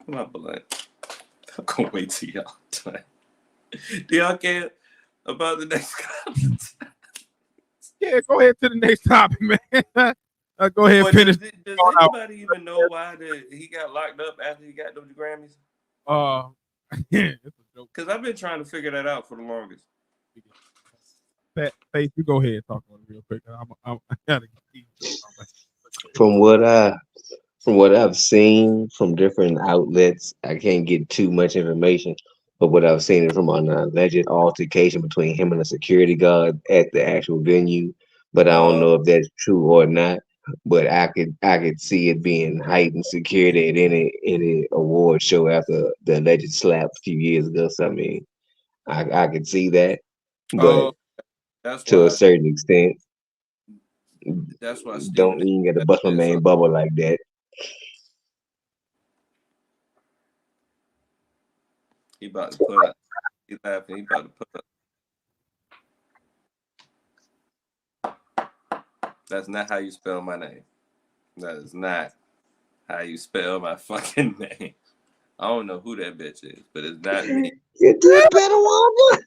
Come on, Blunt. I'm gonna wait till y'all done. Do y'all care about the next comment? Yeah, go ahead to the next topic, man. Go ahead and finish. Does anybody even know why he got locked up after he got those Grammys? Yeah, it's a joke. Because I've been trying to figure that out for the longest. Faith, you go ahead and talk on it real quick. I gotta get From what I've seen from different outlets, I can't get too much information. but what I've seen is from an alleged altercation between him and a security guard at the actual venue. But I don't know if that's true or not. But I could see it being heightened security at any award show after the alleged slap a few years ago. So I mean, I could see that, but That's to a why. certain extent, That's why Stephen. don't even get to bust my main bubble like that. He about to put up. He laughing. He about to put up. That's not how you spell my name. That is not how you spell my fucking name. I don't know who that bitch is, but it's not me. You did better, Wanda.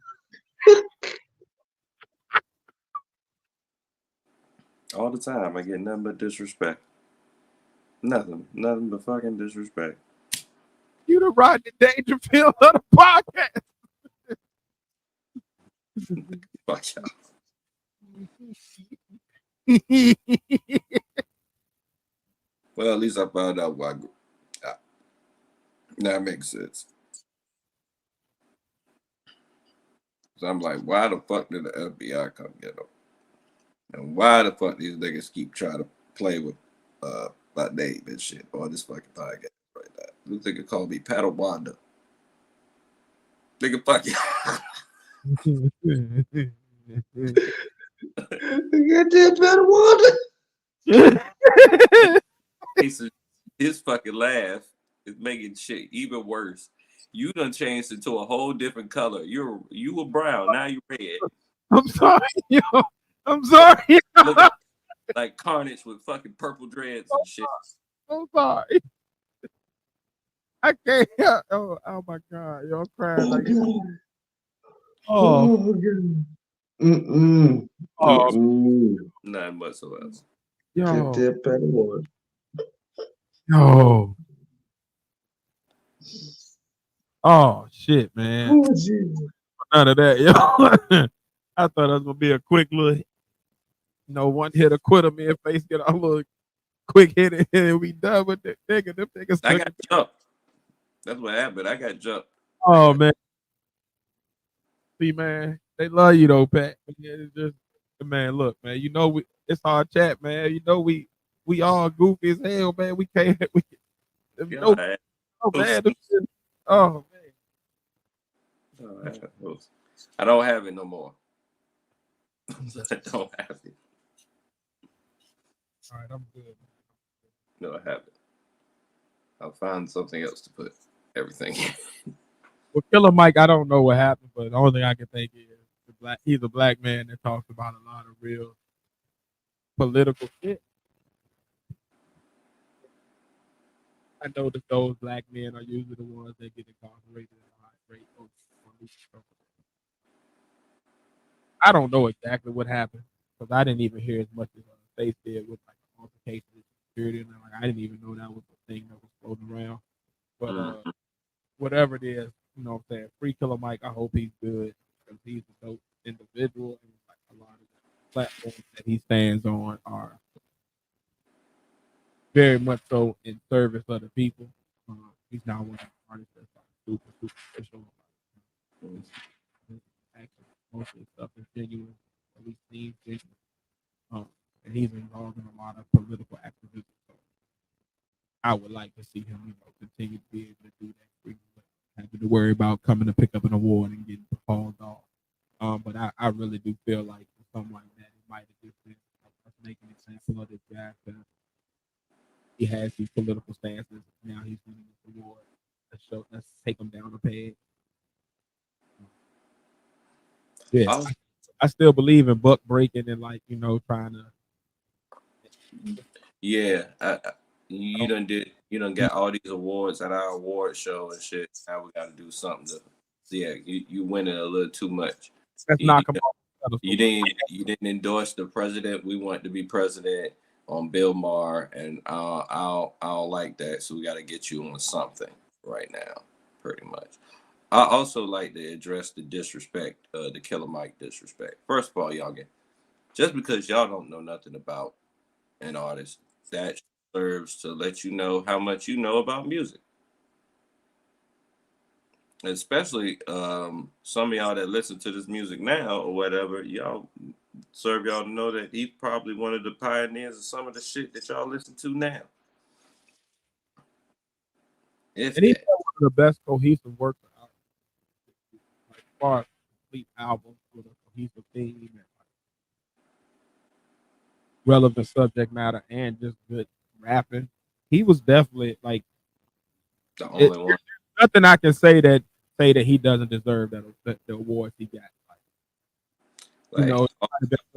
All the time, I get nothing but disrespect. Nothing but fucking disrespect. You the Rodney Dangerfield of the podcast. Fuck y'all. Well, at least I found out why. That makes sense. So I'm like, why the fuck did the FBI come get them? And why the fuck these niggas keep trying to play with my name and shit on this fucking podcast right now? This nigga called me Padawanda. Nigga, fuck you. You did better, Wanda. His fucking laugh is making shit even worse. You done changed into a whole different color. You were brown, now you red. I'm sorry, yo. I'm sorry. Look like Carnage with fucking purple dreads and shit. I'm sorry. I can't. Oh my god, yo, I'm crying like. Oh. God. Mm-mm. Oh. None whatsoever. Yo. Did better, Wanda. Yo. Oh shit, man. Oh, None of that, yo. I thought it was gonna be a quick little, one hit or quitter. Me and Face get a little quick hit and we done with that nigga. Them niggas. I got jumped. That's what happened. I got jumped. Oh man. See, man, they love you though, Pat. It's just, man. Look, man. It's our chat, man. We all goofy as hell, man. We can't. Oh man. Oh man. I don't have it no more. I don't have it. All right, I'm good. No, I haven't. I'll find something else to put everything in. Well, Killer Mike, I don't know what happened, but the only thing I can think is he's a black man that talks about a lot of real political shit. I know that those black men are usually the ones that get incarcerated at a high rate. I don't know exactly what happened because I didn't even hear as much as Faith did with like altercation with security, and I didn't even know that was the thing that was floating around. But whatever it is, you know what I'm saying? Free Killer Mike, I hope he's good because he's a dope individual, and like a lot of the platforms that he stands on are very much so in service of the people. He's not one of the artists that's like super superficial. Actually, most of the stuff is genuine, at least seems genuine. And he's involved in a lot of political activism. So I would like to see him, continue to be able to do that freely, having to worry about coming to pick up an award and getting hauled off. But I really do feel like for something like that, it might have just been let's make an example of this guy because he has these political stances. Now he's winning this award. Let's take him down a peg. Yeah, I still believe in buck breaking and trying to. Yeah, you done got all these awards at our award show and shit. Now we got to do something to. Yeah, you winning a little too much. Let's knock him off. You didn't endorse the president we want to be president on Bill Maher, and I don't like that. So we got to get you on something right now, pretty much. I also like to address the disrespect, the Killer Mike disrespect. First of all, youngin, just because y'all don't know nothing about an artist, that serves to let you know how much you know about music. especially some of y'all that listen to this music now or whatever, y'all serve y'all to know that he's probably one of the pioneers of some of the shit that y'all listen to now. If And he's that. one of the best cohesive works out, like as far as complete albums with a cohesive theme and like, relevant subject matter and just good rapping. He was definitely like The only one. nothing I can say that he doesn't deserve that the awards he got. Like, you Like, know,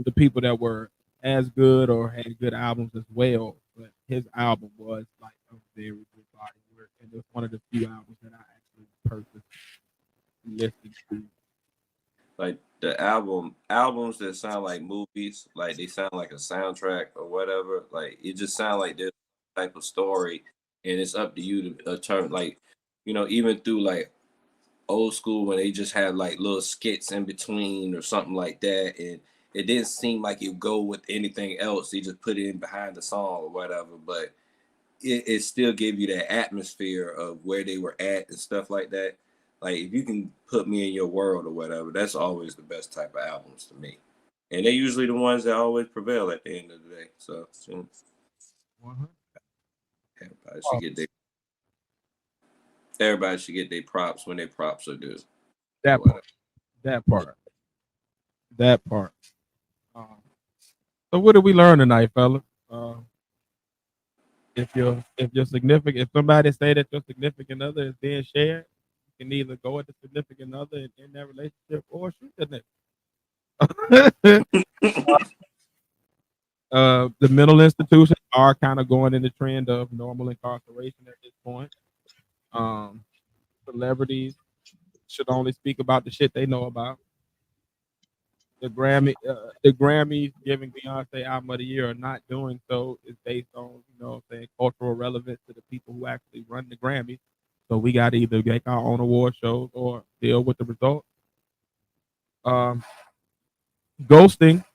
the people that were as good or had good albums as well, but his album was like a very good body work, and it was one of the few albums that I actually purchased and listened to. like the albums that sound like movies, like they sound like a soundtrack or whatever. Like it just sounds like this type of story, and it's up to you to turn like, even through like old school when they just had like little skits in between or something like that, and it didn't seem like it go with anything else. They just put it in behind the song or whatever, but it still gave you that atmosphere of where they were at and stuff like that. Like if you can put me in your world or whatever, that's always the best type of albums to me. And they're usually the ones that always prevail at the end of the day. So everybody should get their props when their props are due. That part, that part. So what did we learn tonight, fella? If your significant, if somebody say that your significant other is being shared, you can either go with the significant other in that relationship or shoot the nigga. The mental institutions are kind of going in the trend of normal incarceration at this point. Celebrities should only speak about the shit they know about. The Grammys giving Beyonce Album of the Year or not doing so is based on, saying cultural relevance to the people who actually run the Grammys. So we got to either make our own award shows or deal with the result. Ghosting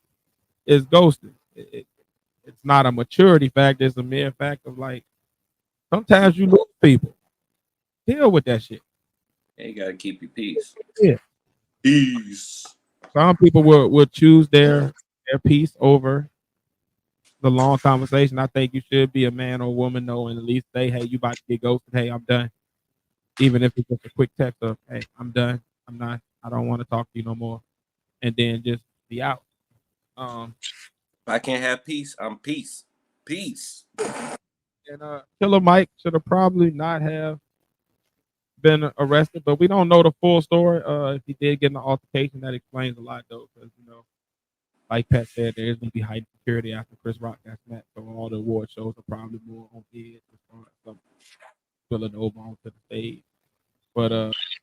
is ghosting. It's not a maturity fact. It's a mere fact of like, sometimes you lose people. Deal with that shit. And you gotta keep your peace. Yeah. Peace. Some people will choose their peace over the long conversation. I think you should be a man or woman, though, and at least say, hey, you about to get ghosted. Hey, I'm done. Even if it's just a quick text of, hey, I'm done. I don't want to talk to you no more. And then just be out. If I can't have peace, I'm peace. Peace. And Killer Mike should have probably not have been arrested, but we don't know the full story. If he did get in an altercation, that explains a lot, though, because like Pat said, there is going to be heightened security after Chris Rock got smacked. So all the award shows are probably more on edge as far as some spilling over onto the stage. But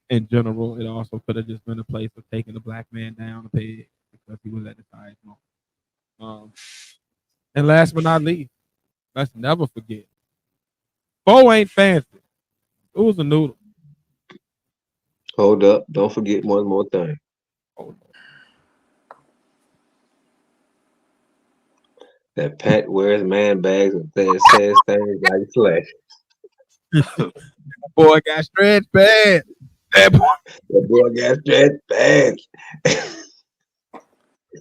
in general, it also could have just been a place of taking the black man down a peg because he was at his highest moment. And last but not least, let's never forget, Bo ain't fancy. It was a noodle. Hold up. Don't forget one more thing. That Pat wears man bags and says things like Slash. Boy got stretched bad. That boy got stretched bad. I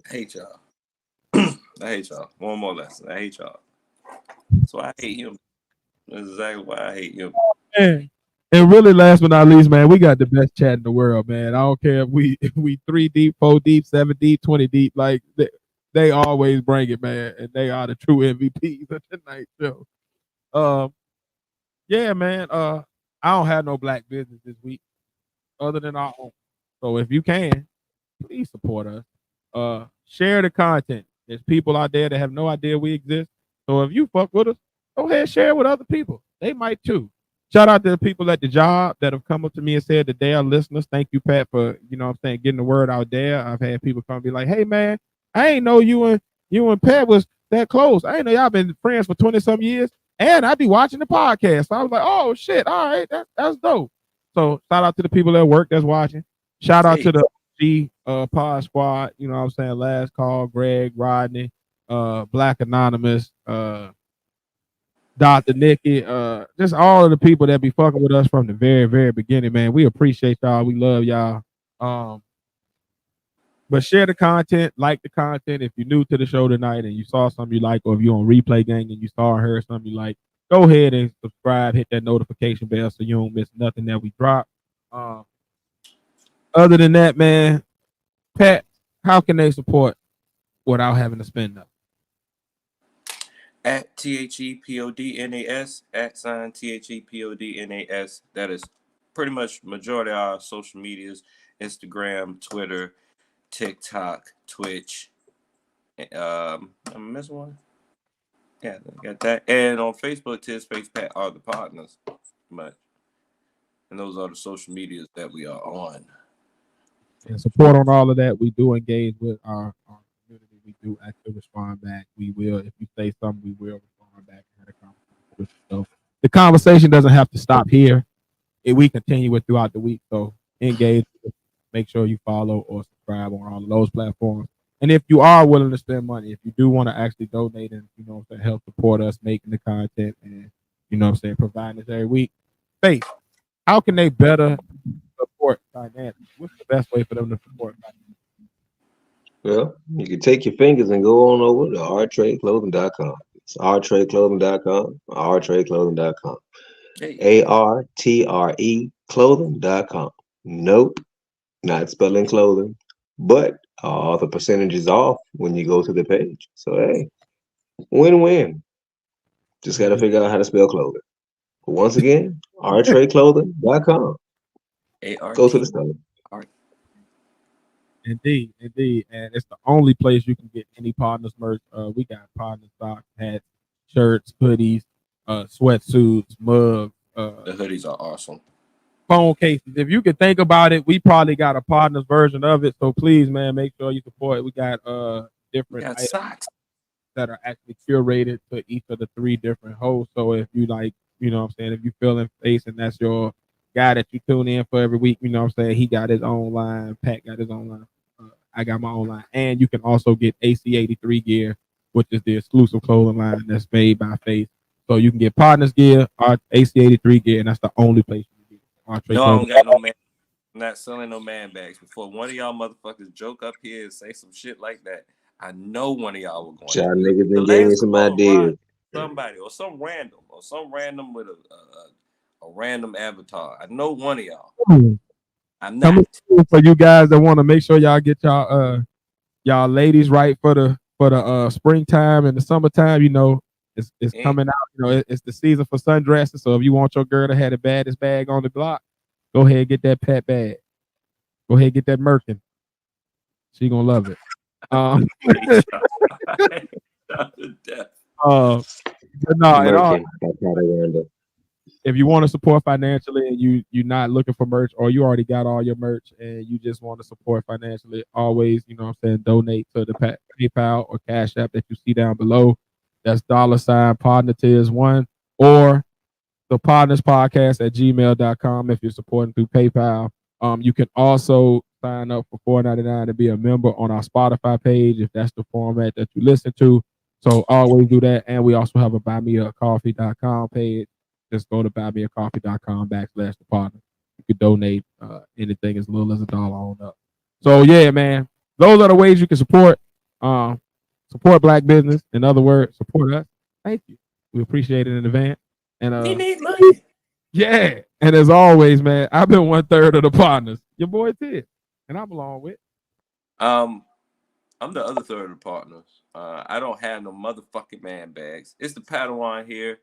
hate y'all. I hate y'all. One more lesson. I hate y'all. That's why I hate him. That's exactly why I hate him. Man. And really, last but not least, man, we got the best chat in the world, man. I don't care if we 3 deep, 4 deep, 7 deep, 20 deep. Like they always bring it, man, and they are the true MVPs of tonight's show. Yeah, man. I don't have no black business this week, other than our own. So if you can, please support us. Share the content. There's people out there that have no idea we exist. So if you fuck with us, go ahead and share it with other people. They might too. Shout out to the people at the job that have come up to me and said that they are listeners. Thank you, Pat, for getting the word out there. I've had people come and be like, "Hey, man, I ain't know you and Pat was that close. I ain't know y'all been friends for 20-some years, and I be watching the podcast." So I was like, "Oh shit, all right, that's dope." So shout out to the people at work that's watching. Shout out to the G Pod Squad. You know what I'm saying? Last Call, Greg, Rodney, Black Anonymous, Dr. Nikki, just all of the people that be fucking with us from the very, very beginning, man. We appreciate y'all. We love y'all. But share the content, like the content. If you're new to the show tonight and you saw something you like, or if you're on Replay Gang and you saw or heard something you like, go ahead and subscribe, hit that notification bell so you don't miss nothing that we drop. Other than that, man, Pat, how can they support without having to spend nothing? At THEPODNAS, @ THEPODNAS. That is pretty much majority of our social medias: Instagram, Twitter, TikTok, Twitch. I'm missing one. Yeah, got that. And on Facebook, Tis Face Pat are the partners. But and those are the social medias that we are on. And support on all of that. We do engage with our community. We do actually respond back. We will, if you say something, we will respond back and have a conversation with you. So the conversation doesn't have to stop here. We continue it throughout the week. So engage. Make sure you follow or subscribe on all of those platforms. And if you are willing to spend money, if you do want to actually donate and help support us making the content and providing this every week, Faith, how can they better support financially? What's the best way for them to support financially? Well, you can take your fingers and go on over to rtradeclothing.com. It's rtradeclothing.com, rtradeclothing.com. ARTRE clothing.com. Nope, not spelling clothing, but all the percentages off when you go to the page. So, hey, win-win. Just got to figure out how to spell clothing. But once again, rtradeclothing.com. Go to the store. Indeed. And it's the only place you can get any Podnas merch. We got Podnas socks, hats, shirts, hoodies, sweatsuits, mugs. The hoodies are awesome. Phone cases. If you could think about it, we probably got a Podnas version of it. So please, man, make sure you support it. We got different socks that are actually curated to each of the 3 different hosts. So if you like, if you feel in face and that's your guy that you tune in for every week, he got his own line, Pat got his own line, I got my own line. And you can also get AC83 gear, which is the exclusive clothing line that's made by Faith. So you can get Podnas gear, our AC83 gear, and that's the only place you can get it. No, I don't got no man. I'm not selling no man bags. Before one of y'all motherfuckers joke up here and say some shit like that, I know one of y'all were going y'all niggas then gave me some ideas. Somebody or some random with a random avatar. I know one of y'all. I'm not. For you guys that want to make sure y'all get y'all ladies right for the springtime and the summertime, it's coming out. It's the season for sundresses. So if you want your girl to have the baddest bag on the block, go ahead and get that Pat bag. Go ahead and get that Merkin. She gonna love it. If you want to support financially and you're not looking for merch, or you already got all your merch and you just want to support financially, always, donate to the PayPal or Cash App that you see down below. That's $Podnatiz1 or the Podnas Podcast at gmail.com if you're supporting through PayPal. You can also sign up for $4.99 to be a member on our Spotify page if that's the format that you listen to. So always do that. And we also have a buymeacoffee.com page. Just go to buymeacoffee.com/the Podnas. You can donate anything as little as $1 on up. So yeah, man, those are the ways you can support Black business. In other words, support us. Thank you. We appreciate it in advance. And we need money. Yeah. And as always, man, I've been 1/3 of the Podnas. Your boy Ted. And I'm along with. I'm the other third of the partners. I don't have no motherfucking man bags. It's the Padawan here.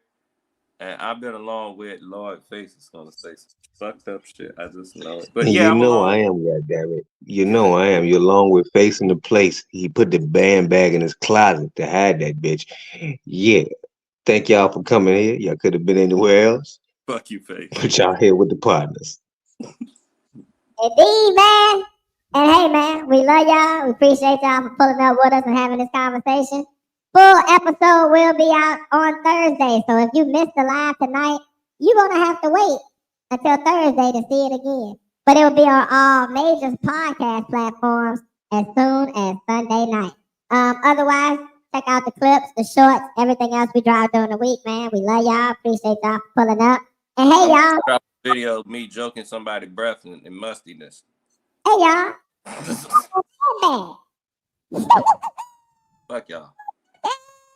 And I've been along with Lord Face is gonna say some fucked up shit. I just know it. But yeah, I am, goddammit. I am. You're along with Face in the place. He put the band bag in his closet to hide that bitch. Yeah. Thank y'all for coming here. Y'all could have been anywhere else. Fuck you, Face. But y'all here with the Podnas. Indeed, man. And hey, man, we love y'all. We appreciate y'all for pulling up with us and having this conversation. Full episode will be out on Thursday. So if you missed the live tonight, you're going to have to wait until Thursday to see it again. But it will be on all major podcast platforms as soon as Sunday night. Otherwise, Check out the clips, the shorts, everything else we drop during the week, man. We love y'all. Appreciate y'all for pulling up. And hey, y'all. Drop a video of me joking somebody's breath and mustiness. Hey, y'all. Fuck y'all.